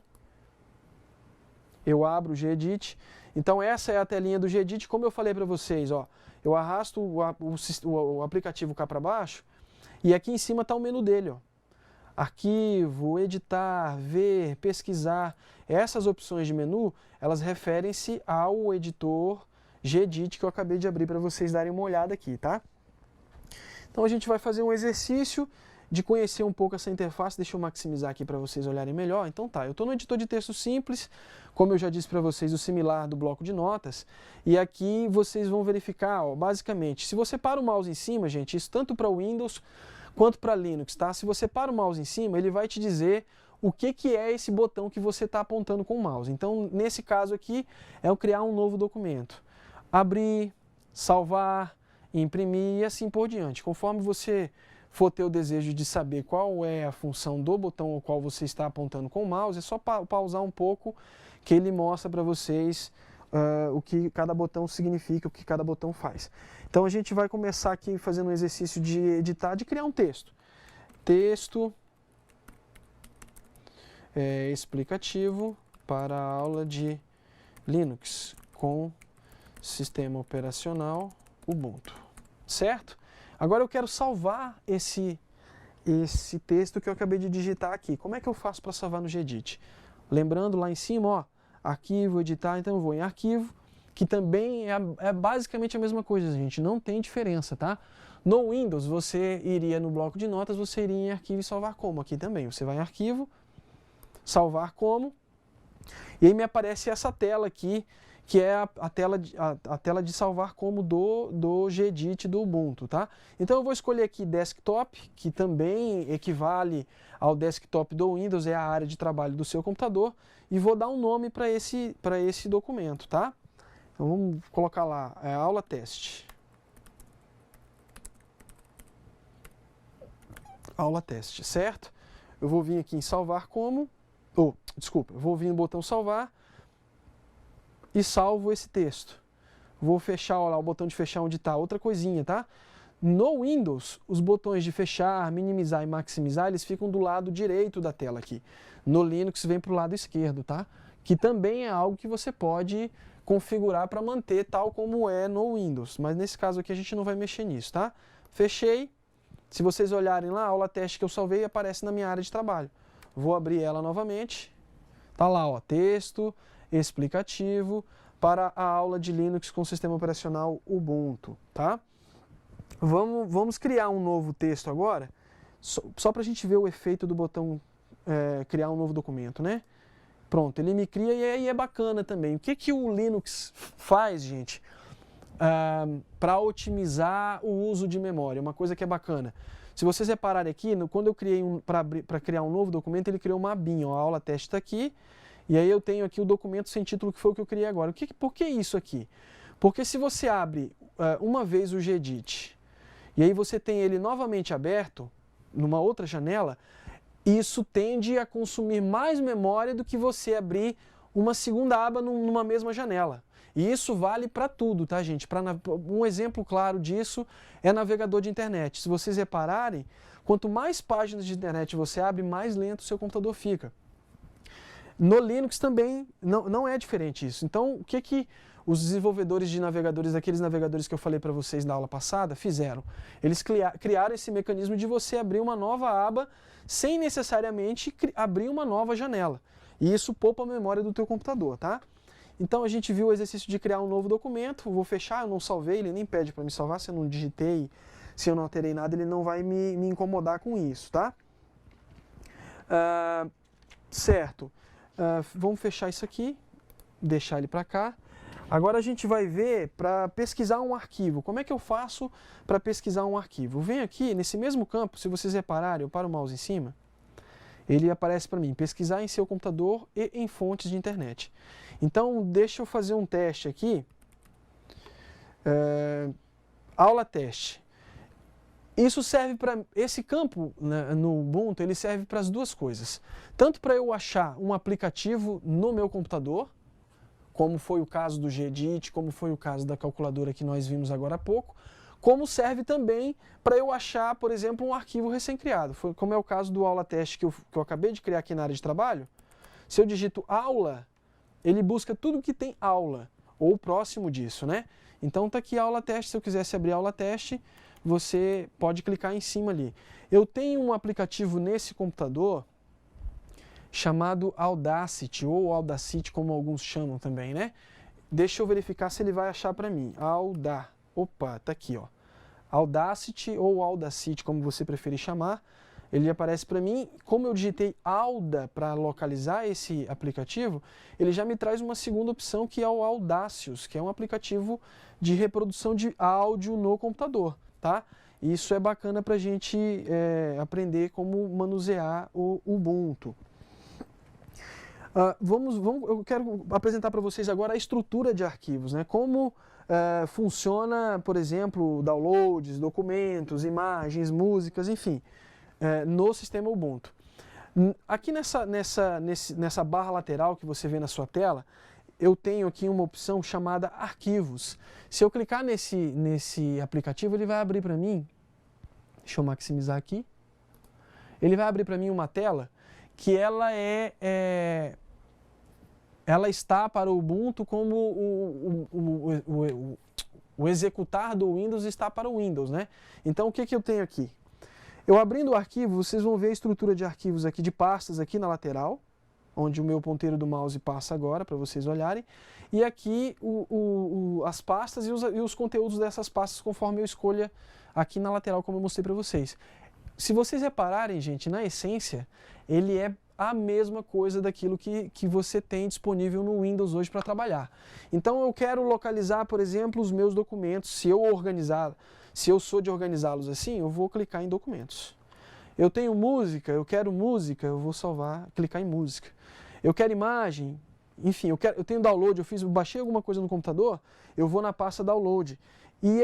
Eu abro o Gedit. Então essa é a telinha do Gedit, como eu falei para vocês, ó. Eu arrasto o aplicativo cá para baixo e aqui em cima está o menu dele, ó. Arquivo, editar, ver, pesquisar. Essas opções de menu, elas referem-se ao editor Gedit que eu acabei de abrir para vocês darem uma olhada aqui, tá? Então a gente vai fazer um exercício. de conhecer um pouco essa interface. Deixa eu maximizar aqui para vocês olharem melhor. Então tá, eu estou no editor de texto simples, como eu já disse para vocês, o similar do bloco de notas, e aqui vocês vão verificar, ó, basicamente, se você para o mouse em cima, gente, isso tanto para Windows quanto para Linux, tá? Se você para o mouse em cima, ele vai te dizer o que é esse botão que você está apontando com o mouse. Então, nesse caso aqui, é o criar um novo documento. Abrir, salvar, imprimir e assim por diante. Conforme você for ter o desejo de saber qual é a função do botão ao qual você está apontando com o mouse, é só pausar um pouco que ele mostra para vocês o que cada botão significa, o que cada botão faz. Então a gente vai começar aqui fazendo um exercício de editar, de criar um texto. Texto explicativo para a aula de Linux com sistema operacional Ubuntu. Certo? Agora eu quero salvar esse texto que eu acabei de digitar aqui. Como é que eu faço para salvar no Gedit? Lembrando lá em cima, ó, arquivo, editar, então eu vou em arquivo, que também é basicamente a mesma coisa, gente, não tem diferença, tá? No Windows, você iria no bloco de notas, você iria em arquivo e salvar como. Aqui também, você vai em arquivo, salvar como, e aí me aparece essa tela aqui, que é a tela de salvar como do Gedit do Ubuntu, tá? Então eu vou escolher aqui Desktop, que também equivale ao desktop do Windows, é a área de trabalho do seu computador, e vou dar um nome para esse documento, tá? Então vamos colocar lá, aula teste. Aula teste, certo? Eu vou vir aqui em salvar como, eu vou vir no botão salvar, e salvo esse texto. Vou fechar, olha lá, o botão de fechar onde está, outra coisinha, tá? No Windows, os botões de fechar, minimizar e maximizar, eles ficam do lado direito da tela aqui. No Linux vem para o lado esquerdo, tá? Que também é algo que você pode configurar para manter tal como é no Windows. Mas nesse caso aqui a gente não vai mexer nisso, tá? Fechei. Se vocês olharem lá, a aula teste que eu salvei aparece na minha área de trabalho. Vou abrir ela novamente. Tá lá, ó, texto explicativo para a aula de Linux com sistema operacional Ubuntu, tá? Vamos criar um novo texto agora, só para a gente ver o efeito do botão criar um novo documento, né? Pronto, ele me cria e aí é bacana também. O que o Linux faz, gente, para otimizar o uso de memória? Uma coisa que é bacana. Se vocês repararem aqui, quando eu criei para criar um novo documento, ele criou uma abinha, ó, a aula teste está aqui. E aí eu tenho aqui o documento sem título, que foi o que eu criei agora. Por que isso aqui? Porque se você abre uma vez o Gedit, e aí você tem ele novamente aberto, numa outra janela, isso tende a consumir mais memória do que você abrir uma segunda aba numa mesma janela. E isso vale para tudo, tá, gente? Um exemplo claro disso é navegador de internet. Se vocês repararem, quanto mais páginas de internet você abre, mais lento o seu computador fica. No Linux também não é diferente isso. Então, o que os desenvolvedores de navegadores, daqueles navegadores que eu falei para vocês na aula passada, fizeram? Eles criaram esse mecanismo de você abrir uma nova aba sem necessariamente abrir uma nova janela. E isso poupa a memória do teu computador, tá? Então, a gente viu o exercício de criar um novo documento. Vou fechar, eu não salvei, ele nem pede para me salvar. Se eu não digitei, se eu não alterei nada, ele não vai me incomodar com isso, tá? Certo. Vamos fechar isso aqui, deixar ele para cá. Agora a gente vai ver para pesquisar um arquivo. Como é que eu faço para pesquisar um arquivo? Venho aqui, nesse mesmo campo, se vocês repararem, eu paro o mouse em cima, ele aparece para mim, pesquisar em seu computador e em fontes de internet. Então, deixa eu fazer um teste aqui. Aula teste. Isso serve para, esse campo, né, no Ubuntu, ele serve para as duas coisas. Tanto para eu achar um aplicativo no meu computador, como foi o caso do Gedit, como foi o caso da calculadora que nós vimos agora há pouco, como serve também para eu achar, por exemplo, um arquivo recém-criado. Como é o caso do aula teste que eu acabei de criar aqui na área de trabalho. Se eu digito aula, ele busca tudo que tem aula, ou próximo disso, né? Então está aqui a aula teste, se eu quisesse abrir a aula teste, você pode clicar em cima ali. Eu tenho um aplicativo nesse computador chamado Audacity, ou Audacity, como alguns chamam também, né? Deixa eu verificar se ele vai achar para mim. Opa, tá aqui, ó. Audacity ou Audacity, como você preferir chamar. ele aparece para mim, como eu digitei Auda para localizar esse aplicativo, ele já me traz uma segunda opção que é o Audacious, que é um aplicativo de reprodução de áudio no computador, tá? Isso é bacana para a gente aprender como manusear o Ubuntu. Eu quero apresentar para vocês agora a estrutura de arquivos, né? Como funciona, por exemplo, downloads, documentos, imagens, músicas, enfim, no sistema Ubuntu. Aqui nessa barra lateral que você vê na sua tela, eu tenho aqui uma opção chamada Arquivos. Se eu clicar nesse aplicativo, ele vai abrir para mim, deixa eu maximizar aqui, ele vai abrir para mim uma tela que ela ela está para o Ubuntu como o executar do Windows está para o Windows, né? Então, o que eu tenho aqui? Eu abrindo o arquivo, vocês vão ver a estrutura de arquivos aqui, de pastas aqui na lateral, onde o meu ponteiro do mouse passa agora, para vocês olharem. E aqui as pastas e os conteúdos dessas pastas, conforme eu escolha aqui na lateral, como eu mostrei para vocês. Se vocês repararem, gente, na essência, ele é a mesma coisa daquilo que você tem disponível no Windows hoje para trabalhar. Então eu quero localizar, por exemplo, os meus documentos. Se eu sou de organizá-los assim, eu vou clicar em documentos. Eu tenho música, eu quero música, eu vou clicar em música. Eu quero imagem, enfim, eu tenho download, eu baixei alguma coisa no computador, eu vou na pasta download. E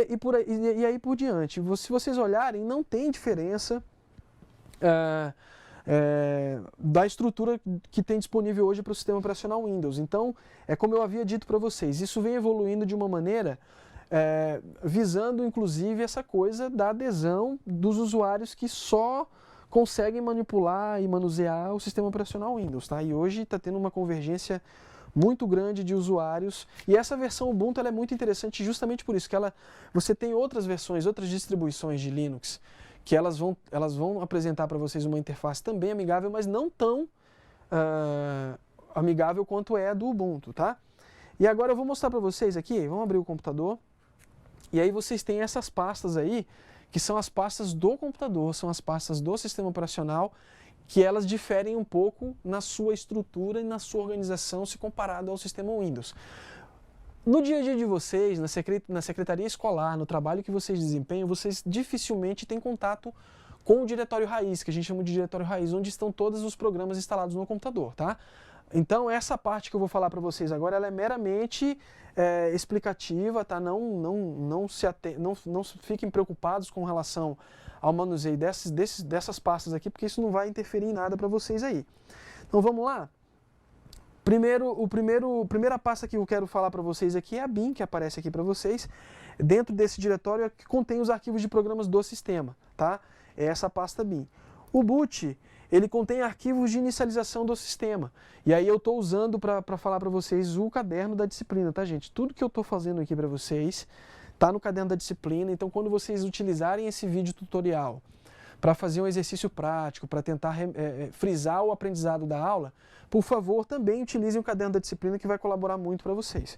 aí por diante. Se vocês olharem, não tem diferença da estrutura que tem disponível hoje para o sistema operacional Windows. Então, é como eu havia dito para vocês, isso vem evoluindo de uma maneira visando inclusive essa coisa da adesão dos usuários que só conseguem manipular e manusear o sistema operacional Windows, tá? E hoje está tendo uma convergência muito grande de usuários, e essa versão Ubuntu ela é muito interessante justamente por isso, que você tem outras versões, outras distribuições de Linux, que elas vão apresentar para vocês uma interface também amigável, mas não tão amigável quanto é a do Ubuntu, tá? E agora eu vou mostrar para vocês aqui, vamos abrir o computador, e aí vocês têm essas pastas aí, que são as pastas do computador, são as pastas do sistema operacional, que elas diferem um pouco na sua estrutura e na sua organização se comparado ao sistema Windows. No dia a dia de vocês, na secretaria escolar, no trabalho que vocês desempenham, vocês dificilmente têm contato com o diretório raiz, que a gente chama de diretório raiz, onde estão todos os programas instalados no computador, tá? Então, essa parte que eu vou falar para vocês agora, ela é meramente explicativa, tá? Não fiquem preocupados com relação ao manuseio dessas pastas aqui, porque isso não vai interferir em nada para vocês aí. Então, vamos lá? Primeira pasta que eu quero falar para vocês aqui é a bin, que aparece aqui para vocês. Dentro desse diretório que contém os arquivos de programas do sistema, tá? É essa pasta bin. O boot, ele contém arquivos de inicialização do sistema. E aí eu estou usando para falar para vocês o caderno da disciplina, tá, gente? Tudo que eu estou fazendo aqui para vocês está no caderno da disciplina. Então, quando vocês utilizarem esse vídeo tutorial para fazer um exercício prático, para tentar frisar o aprendizado da aula, por favor, também utilizem o caderno da disciplina, que vai colaborar muito para vocês.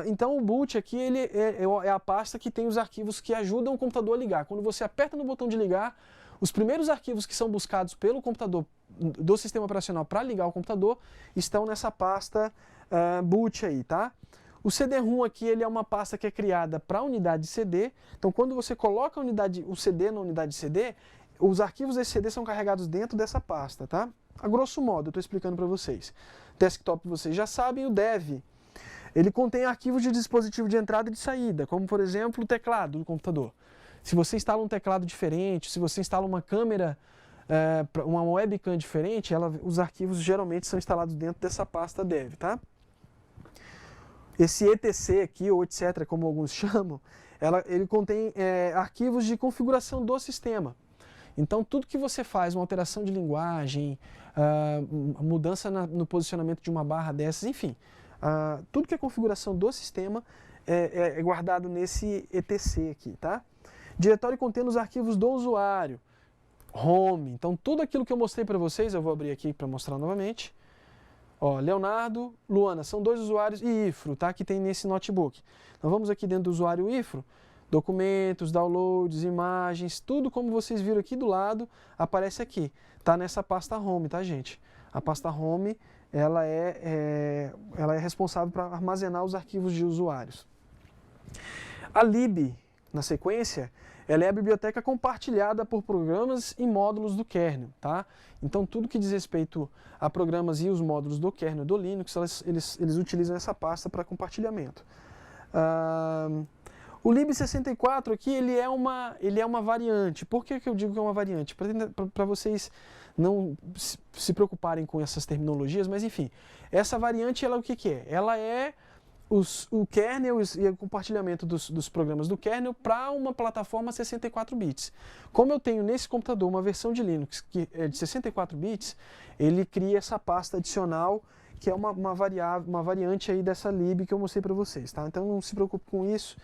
Então, o boot aqui ele é a pasta que tem os arquivos que ajudam o computador a ligar. Quando você aperta no botão de ligar, os primeiros arquivos que são buscados pelo computador, do sistema operacional para ligar o computador, estão nessa pasta boot aí, tá? O CD-ROM aqui ele é uma pasta que é criada para a unidade de CD. Então, quando você coloca o CD na unidade de CD, os arquivos desse CD são carregados dentro dessa pasta, tá? A grosso modo, eu estou explicando para vocês. Desktop, vocês já sabem, o dev. Ele contém arquivos de dispositivo de entrada e de saída, como, por exemplo, o teclado do computador. Se você instala um teclado diferente, se você instala uma câmera, uma webcam diferente, os arquivos geralmente são instalados dentro dessa pasta dev, tá? Esse etc aqui, ou etc, como alguns chamam, ele contém arquivos de configuração do sistema. Então, tudo que você faz, uma alteração de linguagem, mudança no posicionamento de uma barra dessas, enfim, tudo que é configuração do sistema é guardado nesse etc aqui, tá? Diretório contendo os arquivos do usuário, home. Então, tudo aquilo que eu mostrei para vocês, eu vou abrir aqui para mostrar novamente. Ó, Leonardo, Luana, são dois usuários e Ifro, tá? Que tem nesse notebook. Então, vamos aqui dentro do usuário Ifro. documentos, downloads, imagens, tudo como vocês viram aqui do lado, aparece aqui. Está nessa pasta Home, tá, gente? A pasta Home, ela é responsável para armazenar os arquivos de usuários. A lib, na sequência, ela é a biblioteca compartilhada por programas e módulos do kernel, tá? Então, tudo que diz respeito a programas e os módulos do kernel do Linux, eles utilizam essa pasta para compartilhamento. O lib64 aqui, ele é uma variante. Por que eu digo que é uma variante? Para vocês não se preocuparem com essas terminologias, mas enfim, essa variante, ela é o que é? Ela é o kernel e o compartilhamento dos programas do kernel para uma plataforma 64 bits. Como eu tenho nesse computador uma versão de Linux que é de 64 bits, ele cria essa pasta adicional que é uma variante aí dessa lib que eu mostrei para vocês, tá? Então não se preocupe com isso,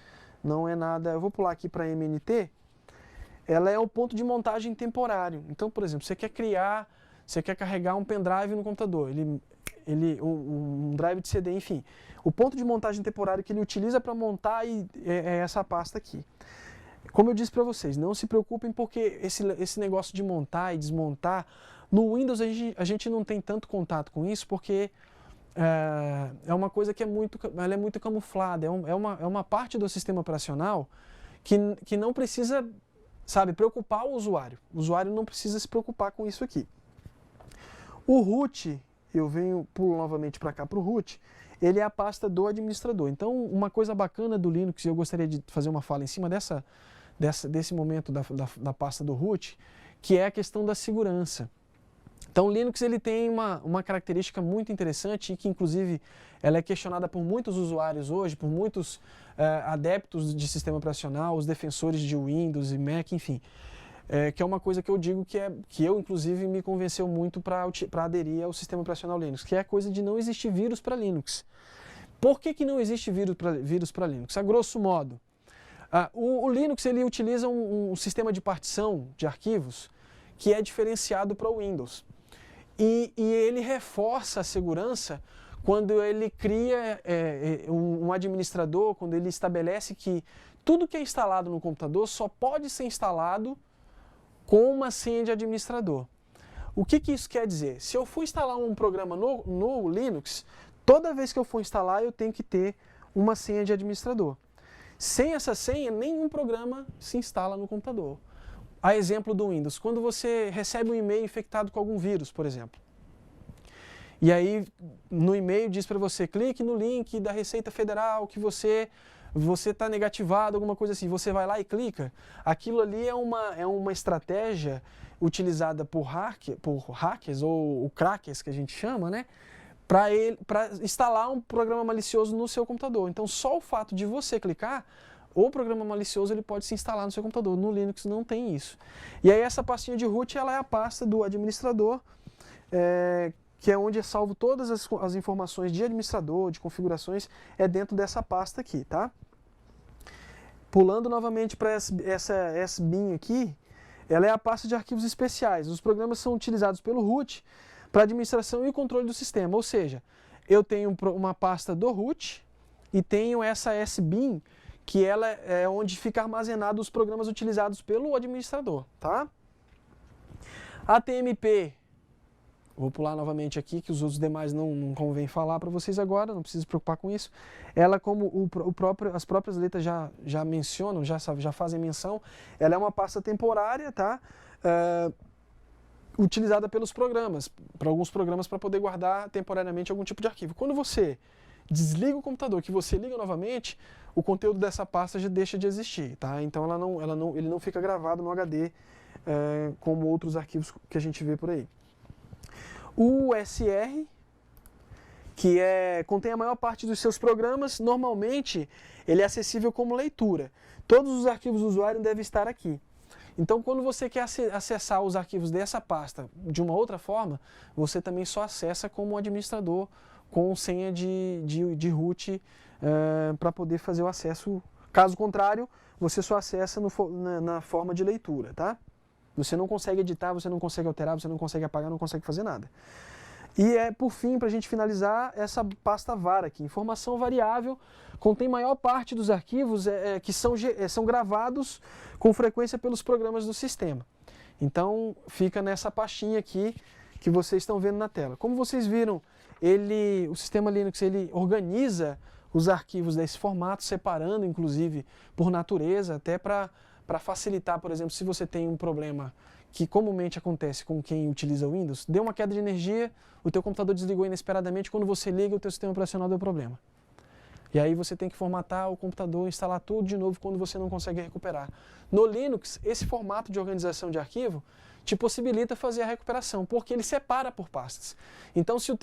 não é nada. Eu vou pular aqui para MNT. Ela é o ponto de montagem temporário. Então, por exemplo, você quer carregar um pendrive no computador, um drive de CD, enfim. O ponto de montagem temporário que ele utiliza para montar é essa pasta aqui. Como eu disse para vocês, não se preocupem porque esse negócio de montar e desmontar, no Windows a gente não tem tanto contato com isso porque é uma coisa que ela é muito camuflada, é uma parte do sistema operacional que não precisa, sabe, preocupar o usuário. O usuário não precisa se preocupar com isso aqui. O root, pulo novamente para cá para o root, ele é a pasta do administrador. Então, uma coisa bacana do Linux, e eu gostaria de fazer uma fala em cima desse momento da pasta do root, que é a questão da segurança. Então, o Linux ele tem uma característica muito interessante e que, inclusive, ela é questionada por muitos usuários hoje, por muitos adeptos de sistema operacional, os defensores de Windows e Mac, enfim. Que é uma coisa que eu digo que eu, inclusive, me convenceu muito para aderir ao sistema operacional Linux, que é a coisa de não existir vírus para Linux. Por que não existe vírus para Linux? A grosso modo, o Linux ele utiliza um sistema de partição de arquivos que é diferenciado para o Windows. E ele reforça a segurança quando ele cria um administrador, quando ele estabelece que tudo que é instalado no computador só pode ser instalado com uma senha de administrador. O que isso quer dizer? Se eu for instalar um programa no Linux, toda vez que eu for instalar eu tenho que ter uma senha de administrador. Sem essa senha, nenhum programa se instala no computador. A exemplo do Windows, quando você recebe um e-mail infectado com algum vírus, por exemplo. E aí, no e-mail diz para você, clique no link da Receita Federal que você está negativado, alguma coisa assim. Você vai lá e clica. Aquilo ali é uma estratégia utilizada por hackers, ou crackers que a gente chama, né? Para instalar um programa malicioso no seu computador. Então, só o fato de você clicar, o programa malicioso ele pode se instalar no seu computador. No Linux não tem isso. E aí essa pastinha de root ela é a pasta do administrador, que é onde é salvo todas as informações de administrador, de configurações, é dentro dessa pasta aqui, tá? Pulando novamente para essa SBIN aqui, ela é a pasta de arquivos especiais. Os programas são utilizados pelo root para administração e controle do sistema. Ou seja, eu tenho uma pasta do root e tenho essa SBIN, que ela é onde fica armazenado os programas utilizados pelo administrador, tá? ATMP, vou pular novamente aqui, que os outros demais não convém falar para vocês agora, não precisa se preocupar com isso. Ela, como as próprias letras já mencionam, já fazem menção, ela é uma pasta temporária, tá? Utilizada pelos programas, para alguns programas para poder guardar temporariamente algum tipo de arquivo. Quando você desliga o computador, que você liga novamente, o conteúdo dessa pasta já deixa de existir, tá? Então ele não fica gravado no HD como outros arquivos que a gente vê por aí. O USR, que contém a maior parte dos seus programas, normalmente ele é acessível como leitura. Todos os arquivos do usuário devem estar aqui. Então, quando você quer acessar os arquivos dessa pasta de uma outra forma, você também só acessa como administrador com senha de root para poder fazer o acesso. Caso contrário, você só acessa na forma de leitura, tá? Você não consegue editar, você não consegue alterar, você não consegue apagar, não consegue fazer nada. E por fim, para a gente finalizar, essa pasta var aqui, informação variável, contém maior parte dos arquivos que são gravados com frequência pelos programas do sistema. Então, fica nessa pastinha aqui que vocês estão vendo na tela. Como vocês viram, o sistema Linux ele organiza os arquivos desse formato, separando inclusive por natureza, até para facilitar, por exemplo, se você tem um problema que comumente acontece com quem utiliza o Windows, deu uma queda de energia, o teu computador desligou inesperadamente, quando você liga, o teu sistema operacional deu problema. E aí você tem que formatar o computador, instalar tudo de novo quando você não consegue recuperar. No Linux, esse formato de organização de arquivo te possibilita fazer a recuperação, porque ele separa por pastas. Então, se o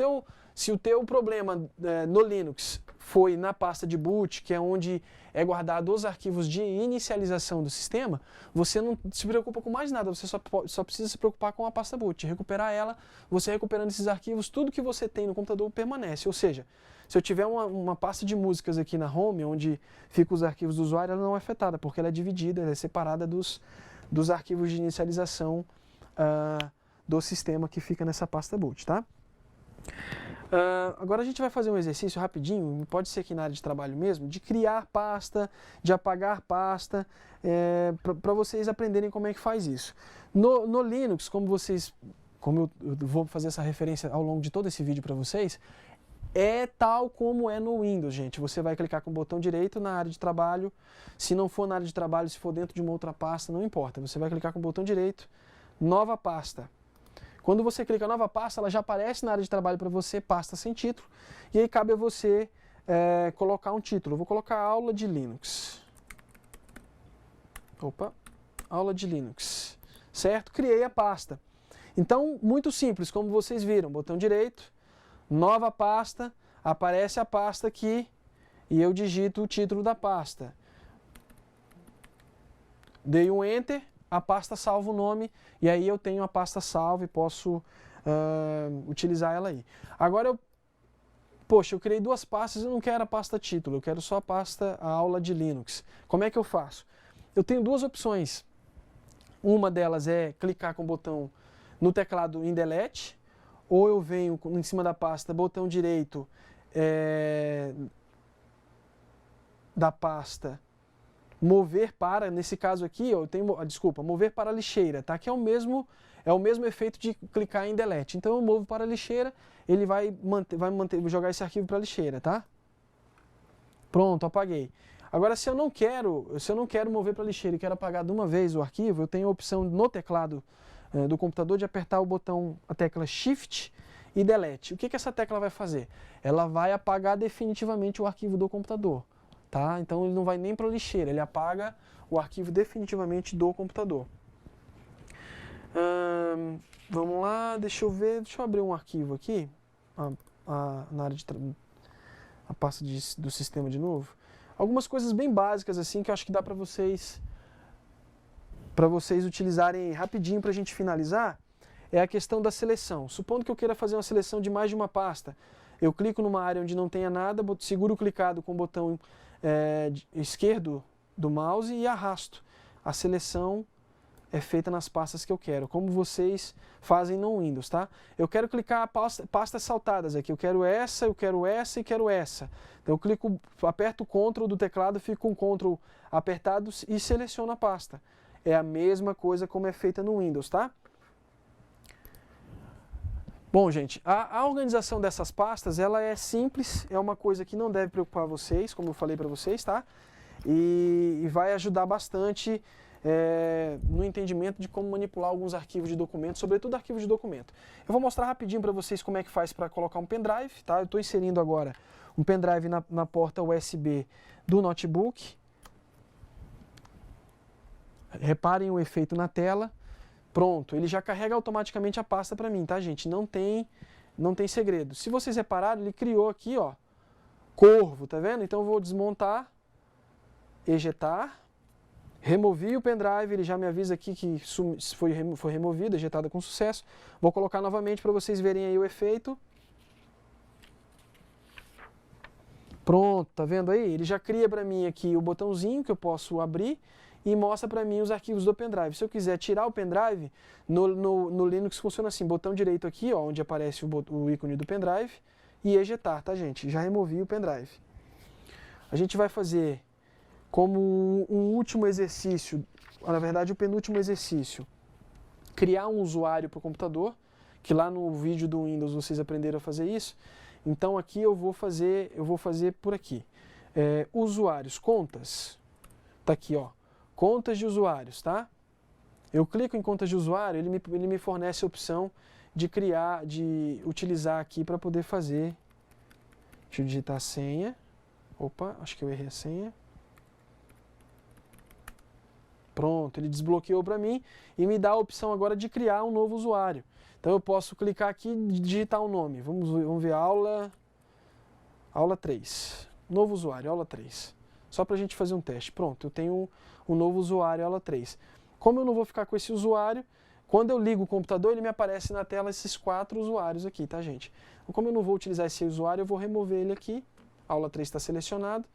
teu problema no Linux foi na pasta de boot, que é onde é guardado os arquivos de inicialização do sistema, você não se preocupa com mais nada, você só precisa se preocupar com a pasta boot, recuperar ela, você recuperando esses arquivos, tudo que você tem no computador permanece, ou seja, se eu tiver uma pasta de músicas aqui na home, onde ficam os arquivos do usuário, ela não é afetada, porque ela é dividida, ela é separada dos arquivos de inicialização do sistema que fica nessa pasta boot, tá? Agora a gente vai fazer um exercício rapidinho, pode ser aqui na área de trabalho mesmo, de criar pasta, de apagar pasta, para vocês aprenderem como é que faz isso. No Linux, como eu vou fazer essa referência ao longo de todo esse vídeo para vocês, é tal como é no Windows, gente. Você vai clicar com o botão direito na área de trabalho, se não for na área de trabalho, se for dentro de uma outra pasta, não importa. Você vai clicar com o botão direito, nova pasta. Quando você clica em nova pasta, ela já aparece na área de trabalho para você, pasta sem título, e aí cabe a você colocar um título. Eu vou colocar aula de Linux. Aula de Linux. Certo? Criei a pasta. Então, muito simples, como vocês viram, botão direito, nova pasta, aparece a pasta aqui e eu digito o título da pasta. Dei um Enter, a pasta salva o nome e aí eu tenho a pasta salva e posso utilizar ela aí. Agora eu criei duas pastas e não quero a pasta título, eu quero só a pasta a aula de Linux. Como é que eu faço? Eu tenho duas opções. Uma delas é clicar com o botão no teclado em Delete, ou eu venho em cima da pasta, botão direito da pasta, mover para, nesse caso aqui, eu tenho, mover para a lixeira, tá? Que é o mesmo efeito de clicar em Delete. Então eu movo para a lixeira, ele vai jogar esse arquivo para a lixeira, tá? Pronto, apaguei. Agora, se eu não quero mover para a lixeira e quero apagar de uma vez o arquivo, eu tenho a opção no teclado do computador de apertar o botão, a tecla Shift e Delete. O que essa tecla vai fazer? Ela vai apagar definitivamente o arquivo do computador, tá? Então ele não vai nem para a lixeira, ele apaga o arquivo definitivamente do computador. Vamos lá, deixa eu abrir um arquivo aqui, na área de a pasta do sistema de novo. Algumas coisas bem básicas assim que eu acho que dá para vocês utilizarem rapidinho para a gente finalizar, é a questão da seleção. Supondo que eu queira fazer uma seleção de mais de uma pasta, eu clico numa área onde não tenha nada, seguro clicado com o botão esquerdo do mouse e arrasto. A seleção é feita nas pastas que eu quero, como vocês fazem no Windows, tá? Eu quero clicar pastas saltadas aqui, eu quero essa e quero essa. Então eu clico, aperto o Ctrl do teclado, fico com o Ctrl apertado e seleciono a pasta. É a mesma coisa como é feita no Windows, tá? Bom, gente, a organização dessas pastas, ela é simples, é uma coisa que não deve preocupar vocês, como eu falei para vocês, tá? E vai ajudar bastante no entendimento de como manipular alguns arquivos de documento, sobretudo arquivos de documento. Eu vou mostrar rapidinho para vocês como é que faz para colocar um pendrive, tá? Eu estou inserindo agora um pendrive na porta USB do notebook. Reparem o efeito na tela. Pronto, ele já carrega automaticamente a pasta para mim, tá, gente? Não tem segredo. Se vocês repararem, ele criou aqui, ó, Corvo, tá vendo? Então eu vou desmontar, ejetar, removi o pendrive, ele já me avisa aqui que foi removido, ejetada com sucesso. Vou colocar novamente para vocês verem aí o efeito. Pronto, tá vendo aí? Ele já cria para mim aqui o botãozinho que eu posso abrir e mostra para mim os arquivos do pendrive. Se eu quiser tirar o pendrive, no Linux funciona assim, botão direito aqui, ó, onde aparece o ícone do pendrive, e ejetar, tá, gente? Já removi o pendrive. A gente vai fazer como um último exercício, na verdade o penúltimo exercício, criar um usuário para o computador, que lá no vídeo do Windows vocês aprenderam a fazer isso. Então aqui eu vou fazer por aqui. Usuários, contas, tá aqui, ó, contas de usuários, tá? Eu clico em contas de usuário, ele me fornece a opção de utilizar aqui para poder fazer. Deixa eu digitar a senha. Opa, acho que eu errei a senha. Pronto, ele desbloqueou para mim e me dá a opção agora de criar um novo usuário. Então eu posso clicar aqui e digitar o nome. Vamos ver aula 3. Novo usuário, aula 3. Só para a gente fazer um teste. Pronto, eu tenho um novo usuário, aula 3. Como eu não vou ficar com esse usuário, quando eu ligo o computador, ele me aparece na tela esses 4 usuários aqui, tá, gente? Então, como eu não vou utilizar esse usuário, eu vou remover ele aqui. Aula 3 está selecionado.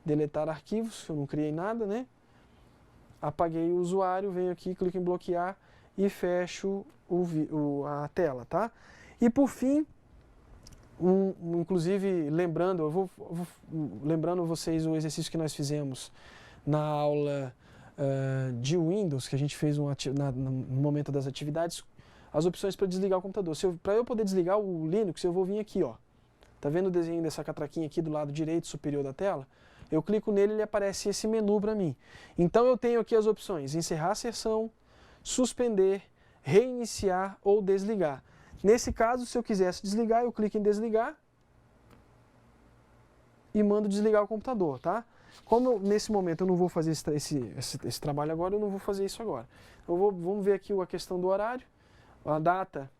Deletar arquivos, eu não criei nada, né? Apaguei o usuário, venho aqui, clico em bloquear e fecho a tela, tá? E por fim, inclusive lembrando, lembrando vocês o exercício que nós fizemos na aula de Windows, que a gente fez no momento das atividades, as opções para desligar o computador. Para eu poder desligar o Linux, eu vou vir aqui, ó. Tá vendo o desenho dessa catraquinha aqui do lado direito superior da tela? Eu clico nele e ele aparece esse menu para mim. Então eu tenho aqui as opções: encerrar a sessão, suspender, reiniciar ou desligar. Nesse caso, se eu quisesse desligar, eu clico em desligar e mando desligar o computador, tá? Como nesse momento eu não vou fazer esse trabalho agora, eu não vou fazer isso agora. Vamos ver aqui a questão do horário, a data,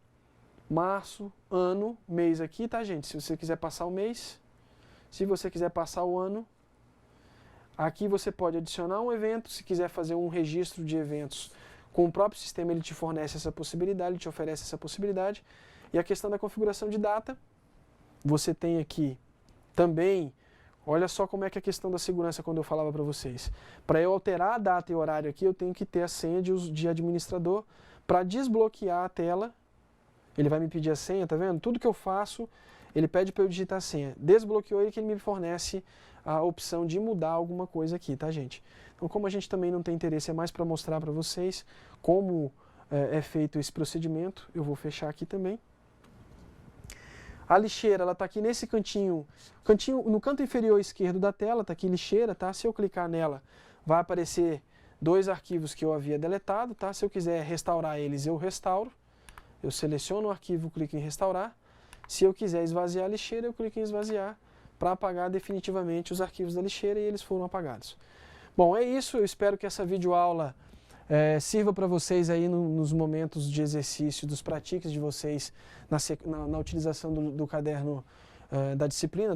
março, ano, mês aqui, tá, gente? Se você quiser passar o mês, se você quiser passar o ano, aqui você pode adicionar um evento. Se quiser fazer um registro de eventos com o próprio sistema, ele te fornece essa possibilidade, ele te oferece essa possibilidade. E a questão da configuração de data, você tem aqui também, olha só como é que é a questão da segurança quando eu falava para vocês. Para eu alterar a data e o horário aqui, eu tenho que ter a senha de administrador. Para desbloquear a tela, ele vai me pedir a senha, tá vendo? Tudo que eu faço, ele pede para eu digitar a senha. Desbloqueou ele que ele me fornece a opção de mudar alguma coisa aqui, tá, gente? Então, como a gente também não tem interesse, é mais para mostrar para vocês como é feito esse procedimento, eu vou fechar aqui também. A lixeira, ela está aqui nesse cantinho, no canto inferior esquerdo da tela, está aqui lixeira, tá? Se eu clicar nela, vai aparecer 2 arquivos que eu havia deletado, tá? Se eu quiser restaurar eles, eu restauro. Eu seleciono o arquivo, clico em restaurar. Se eu quiser esvaziar a lixeira, eu clico em esvaziar para apagar definitivamente os arquivos da lixeira, e eles foram apagados. Bom, é isso. Eu espero que essa videoaula sirva para vocês aí nos momentos de exercício, dos pratiques de vocês na utilização do caderno da disciplina,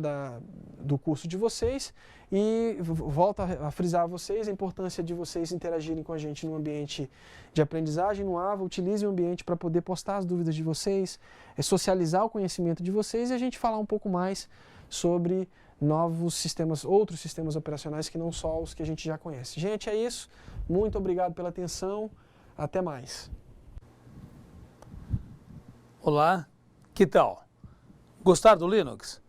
do curso de vocês. E volto a frisar a vocês a importância de vocês interagirem com a gente no ambiente de aprendizagem, no AVA. Utilizem o ambiente para poder postar as dúvidas de vocês, socializar o conhecimento de vocês e a gente falar um pouco mais sobre novos sistemas, outros sistemas operacionais que não só os que a gente já conhece. Gente, é isso. Muito obrigado pela atenção. Até mais. Olá, que tal? Gostaram do Linux?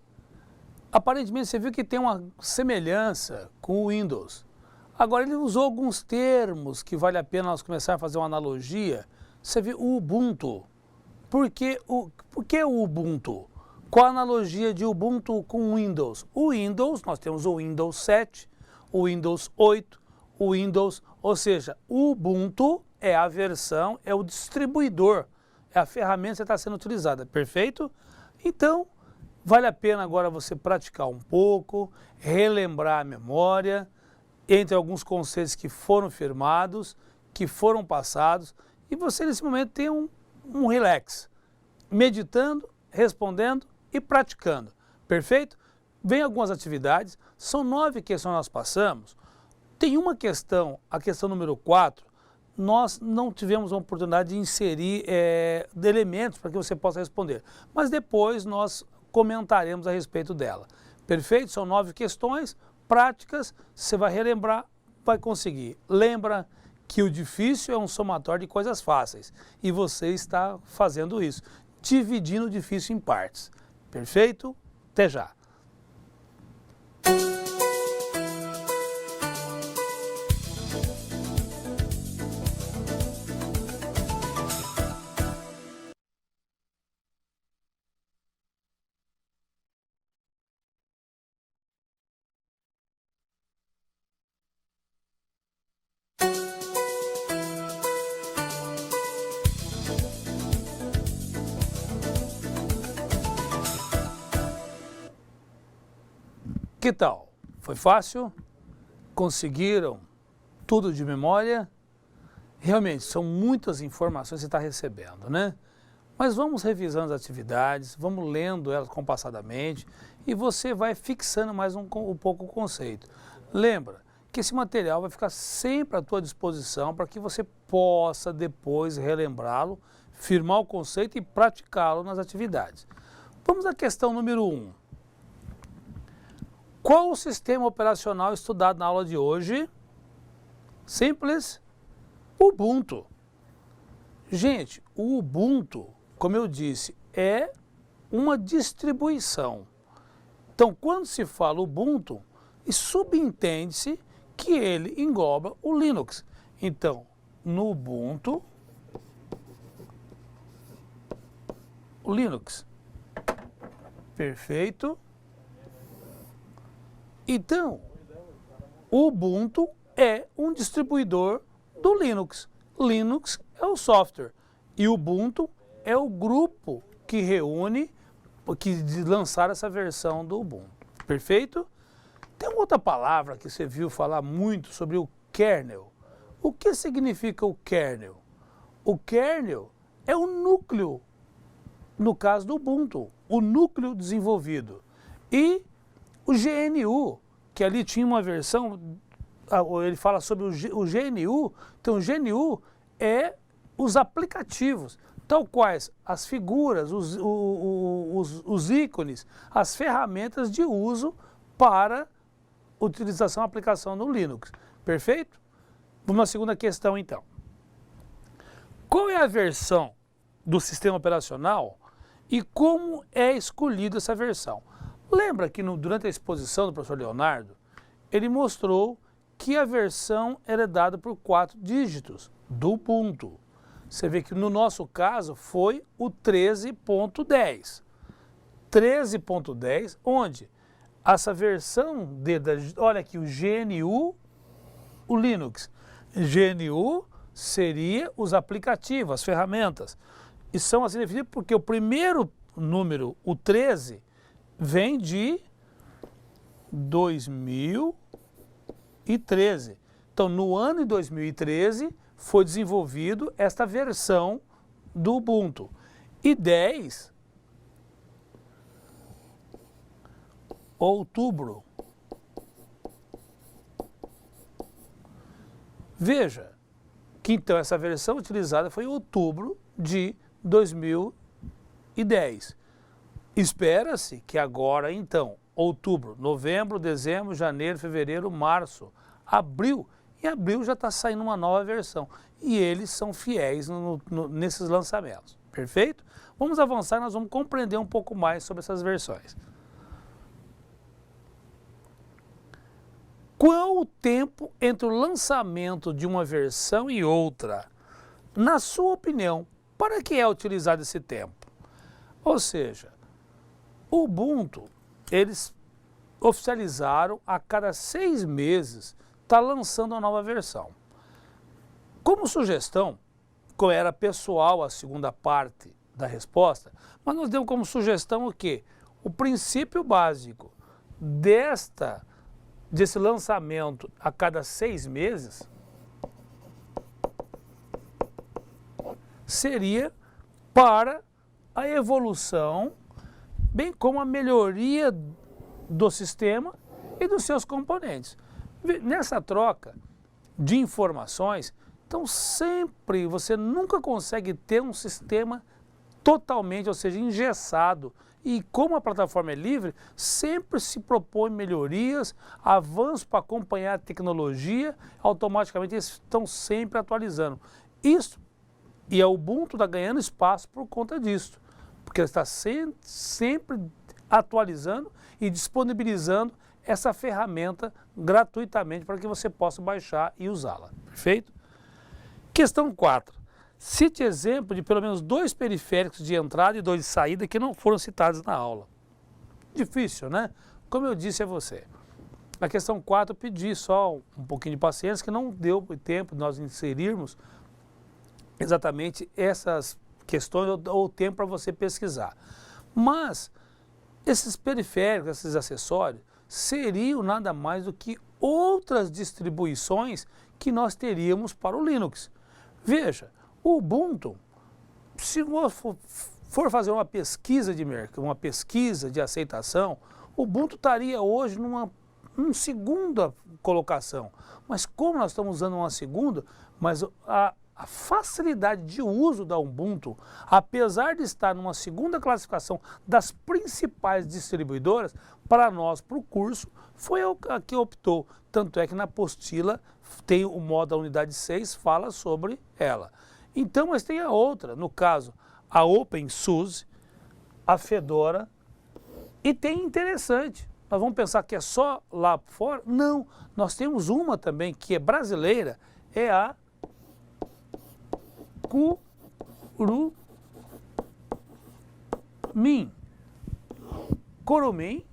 Aparentemente você viu que tem uma semelhança com o Windows. Agora ele usou alguns termos que vale a pena nós começar a fazer uma analogia. Você viu o Ubuntu. Por que o Ubuntu? Qual a analogia de Ubuntu com o Windows? O Windows, nós temos o Windows 7, o Windows 8, o Windows, ou seja, o Ubuntu é a versão, é o distribuidor, é a ferramenta que está sendo utilizada, perfeito? Então, vale a pena agora você praticar um pouco, relembrar a memória, entre alguns conceitos que foram firmados, que foram passados, e você nesse momento tem um relax, meditando, respondendo e praticando, perfeito? Vem algumas atividades, são 9 questões que nós passamos. Tem uma questão, a questão número 4, nós não tivemos a oportunidade de inserir elementos para que você possa responder, mas depois nós comentaremos a respeito dela. Perfeito? São 9 questões práticas, você vai relembrar, vai conseguir. Lembra que o difícil é um somatório de coisas fáceis e você está fazendo isso, dividindo o difícil em partes. Perfeito? Até já! Que tal? Foi fácil? Conseguiram tudo de memória? Realmente, são muitas informações que você está recebendo, né? Mas vamos revisando as atividades, vamos lendo elas compassadamente e você vai fixando mais um pouco o conceito. Lembra que esse material vai ficar sempre à tua disposição para que você possa depois relembrá-lo, firmar o conceito e praticá-lo nas atividades. Vamos à questão número 1. Qual o sistema operacional estudado na aula de hoje? Simples. Ubuntu. Gente, o Ubuntu, como eu disse, é uma distribuição. Então, quando se fala Ubuntu, subentende-se que ele engloba o Linux. Então, no Ubuntu, o Linux. Perfeito. Então, o Ubuntu é um distribuidor do Linux. Linux é o software e o Ubuntu é o grupo que reúne, que lançar essa versão do Ubuntu. Perfeito? Tem uma outra palavra que você viu falar muito sobre o kernel. O que significa o kernel? O kernel é o núcleo, no caso do Ubuntu, o núcleo desenvolvido. E o GNU, que ali tinha uma versão, ele fala sobre o GNU, então o GNU é os aplicativos, tal quais as figuras, os ícones, as ferramentas de uso para utilização e aplicação no Linux. Perfeito? Vamos à segunda questão então. Qual é a versão do sistema operacional e como é escolhida essa versão? Lembra que durante a exposição do professor Leonardo, ele mostrou que a versão era dada por 4 dígitos do Ubuntu. Você vê que no nosso caso foi o 13.10. 13.10, onde essa versão, olha aqui, o GNU, o Linux. GNU seria os aplicativos, as ferramentas. E são assim definidos porque o primeiro número, o 13, vem de 2013. Então, no ano de 2013, foi desenvolvido esta versão do Ubuntu. E 10, outubro. Veja que então essa versão utilizada foi em outubro de 2010. Espera-se que agora, então, outubro, novembro, dezembro, janeiro, fevereiro, março, abril, em abril já está saindo uma nova versão. E eles são fiéis nesses lançamentos. Perfeito? Vamos avançar, nós vamos compreender um pouco mais sobre essas versões. Qual o tempo entre o lançamento de uma versão e outra? Na sua opinião, para que é utilizado esse tempo? Ou seja, o Ubuntu, eles oficializaram a cada 6 meses, está lançando uma nova versão. Como sugestão, como era pessoal a segunda parte da resposta, mas nós demos como sugestão o quê? O princípio básico desse lançamento a cada 6 meses seria para a evolução, bem como a melhoria do sistema e dos seus componentes. Nessa troca de informações, então sempre você nunca consegue ter um sistema totalmente, ou seja, engessado e como a plataforma é livre, sempre se propõe melhorias, avanços para acompanhar a tecnologia, automaticamente eles estão sempre atualizando. Isso, e a Ubuntu está ganhando espaço por conta disso, porque ela está sempre atualizando e disponibilizando essa ferramenta gratuitamente para que você possa baixar e usá-la, perfeito? Questão 4. Cite exemplo de pelo menos 2 periféricos de entrada e 2 de saída que não foram citados na aula. Difícil, né? Como eu disse a você. Na questão 4 eu pedi só um pouquinho de paciência, que não deu tempo de nós inserirmos exatamente essas questões ou tempo para você pesquisar. Mas esses periféricos, esses acessórios, seriam nada mais do que outras distribuições que nós teríamos para o Linux. Veja, o Ubuntu, se for fazer uma pesquisa de mercado, uma pesquisa de aceitação, o Ubuntu estaria hoje numa segunda colocação. Mas como nós estamos usando uma segunda, mas a facilidade de uso da Ubuntu, apesar de estar numa segunda classificação das principais distribuidoras, para nós, para o curso, foi a que optou. Tanto é que na apostila tem o modo da unidade 6, fala sobre ela. Então, mas tem a outra, no caso, a OpenSUSE, a Fedora, e tem interessante. Nós vamos pensar que é só lá fora? Não, nós temos uma também que é brasileira, é a Kurumin,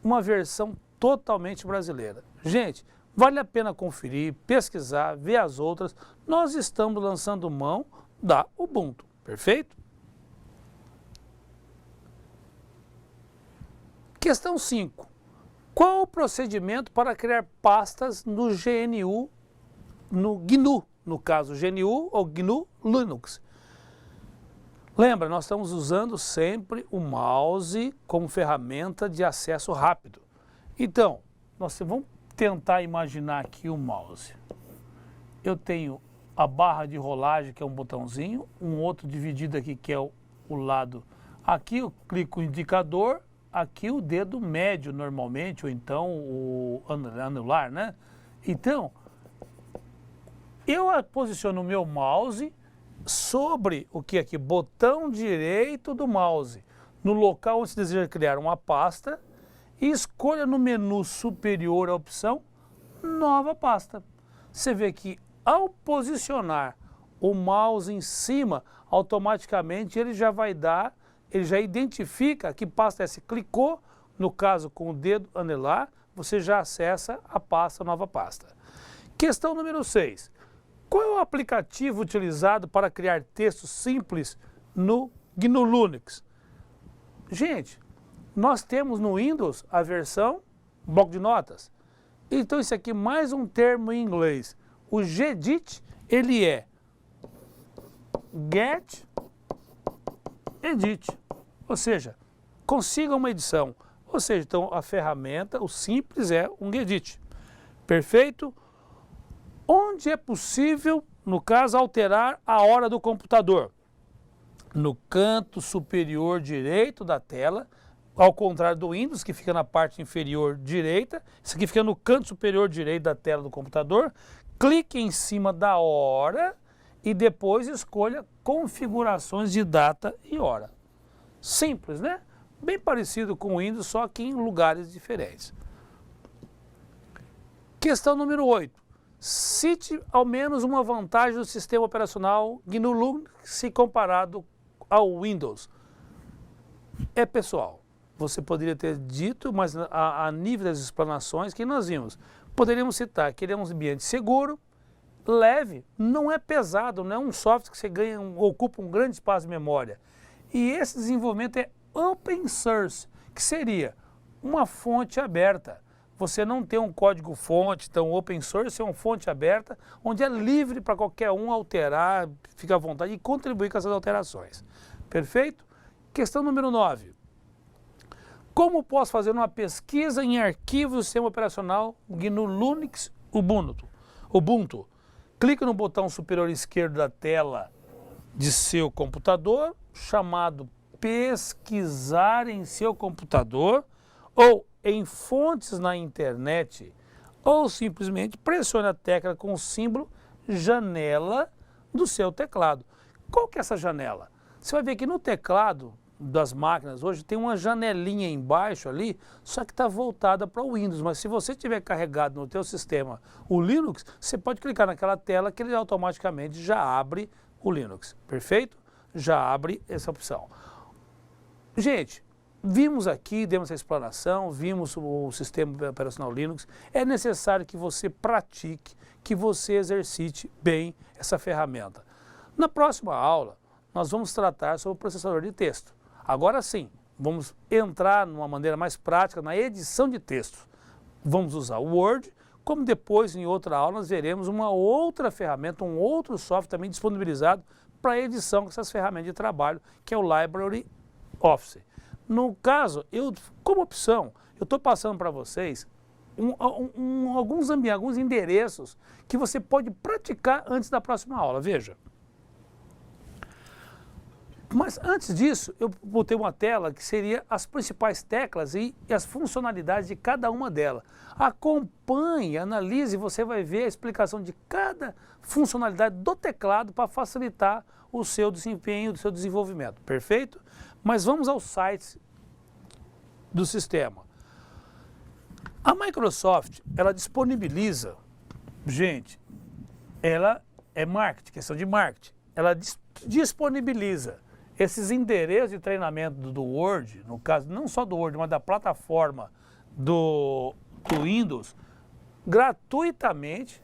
uma versão totalmente brasileira. Gente, vale a pena conferir, pesquisar, ver as outras. Nós estamos lançando mão da Ubuntu, perfeito? Questão 5. Qual o procedimento para criar pastas no GNU, no GNU, no caso GNU ou GNU Linux? Lembra, nós estamos usando sempre o mouse como ferramenta de acesso rápido. Então, nós vamos tentar imaginar aqui o mouse. Eu tenho a barra de rolagem, que é um botãozinho, um outro dividido aqui, que é o lado. Aqui eu clico o indicador, aqui o dedo médio normalmente, ou então o anular, né? Então, eu posiciono o meu mouse sobre o que aqui? Botão direito do mouse, no local onde se deseja criar uma pasta, e escolha no menu superior a opção Nova Pasta. Você vê que ao posicionar o mouse em cima, automaticamente ele já vai dar, ele já identifica que pasta é essa. Clicou, no caso com o dedo anelar, você já acessa a pasta Nova Pasta. Questão número 6. Qual é o aplicativo utilizado para criar textos simples no GNU Linux? Gente, nós temos no Windows a versão bloco de notas. Então isso aqui mais um termo em inglês. O Gedit, ele é Get Edit, ou seja, consiga uma edição. Ou seja, então a ferramenta, o simples é um Gedit. Perfeito? Onde é possível, no caso, alterar a hora do computador? No canto superior direito da tela, ao contrário do Windows, que fica na parte inferior direita, isso aqui fica no canto superior direito da tela do computador. Clique em cima da hora e depois escolha configurações de data e hora. Simples, né? Bem parecido com o Windows, só que em lugares diferentes. Questão número 8. Cite ao menos uma vantagem do sistema operacional GNU Linux se comparado ao Windows. É pessoal, você poderia ter dito, mas a nível das explanações que nós vimos, poderíamos citar que ele é um ambiente seguro, leve, não é pesado, não é um software que você ganha, ocupa um grande espaço de memória. E esse desenvolvimento é open source, que seria uma fonte aberta. Você não tem um código fonte, então open source é uma fonte aberta, onde é livre para qualquer um alterar, fica à vontade e contribuir com essas alterações. Perfeito? Questão número 9. Como posso fazer uma pesquisa em arquivos do sistema operacional GNU Linux Ubuntu? Clique no botão superior esquerdo da tela de seu computador, chamado pesquisar em seu computador ou em fontes na internet, ou simplesmente pressione a tecla com o símbolo janela do seu teclado. Qual que é essa janela? Você vai ver que no teclado das máquinas hoje tem uma janelinha embaixo ali, só que está voltada para o Windows, mas se você tiver carregado no teu sistema o Linux, você pode clicar naquela tela que ele automaticamente já abre o Linux, perfeito? Já abre essa opção. Gente, vimos aqui, demos essa explanação, vimos o sistema operacional Linux. É necessário que você pratique, que você exercite bem essa ferramenta. Na próxima aula, nós vamos tratar sobre o processador de texto. Agora sim, vamos entrar numa maneira mais prática na edição de texto. Vamos usar o Word, como depois em outra aula nós veremos uma outra ferramenta, um outro software também disponibilizado para edição com essas ferramentas de trabalho, que é o LibreOffice. No caso, como opção, eu estou passando para vocês alguns endereços que você pode praticar antes da próxima aula, veja. Mas antes disso, eu botei uma tela que seria as principais teclas e as funcionalidades de cada uma delas. Acompanhe, analise, você vai ver a explicação de cada funcionalidade do teclado para facilitar o seu desempenho, o seu desenvolvimento, perfeito? Mas vamos aos sites do sistema. A Microsoft, ela disponibiliza, gente, ela é marketing, questão de marketing, ela disponibiliza esses endereços de treinamento do Word, no caso não só do Word, mas da plataforma do Windows, gratuitamente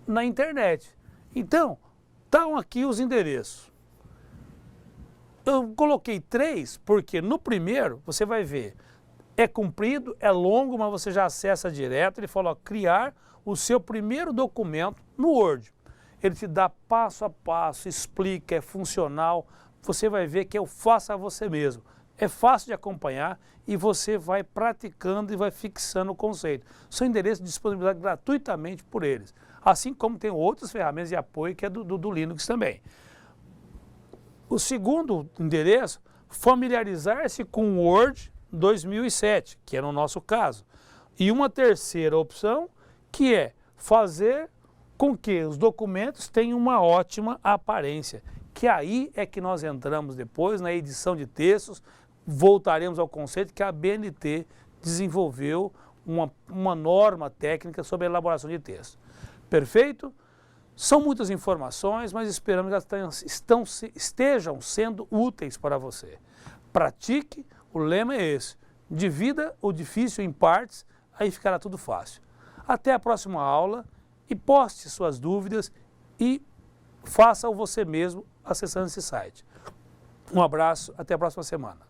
na internet. Então, estão aqui os endereços. Eu coloquei 3 porque no primeiro você vai ver, é comprido, é longo, mas você já acessa direto. Ele fala, ó, criar o seu primeiro documento no Word. Ele te dá passo a passo, explica, é funcional. Você vai ver que eu faço a você mesmo. É fácil de acompanhar e você vai praticando e vai fixando o conceito. São endereços disponibilizados gratuitamente por eles. Assim como tem outras ferramentas de apoio que é do Linux também. O segundo endereço, familiarizar-se com o Word 2007, que é no nosso caso. E uma terceira opção, que é fazer com que os documentos tenham uma ótima aparência. Que aí é que nós entramos depois na edição de textos, voltaremos ao conceito que a ABNT desenvolveu uma norma técnica sobre a elaboração de texto. Perfeito? São muitas informações, mas esperamos que elas estejam sendo úteis para você. Pratique, o lema é esse, divida o difícil em partes, aí ficará tudo fácil. Até a próxima aula e poste suas dúvidas e faça-o você mesmo acessando esse site. Um abraço, até a próxima semana.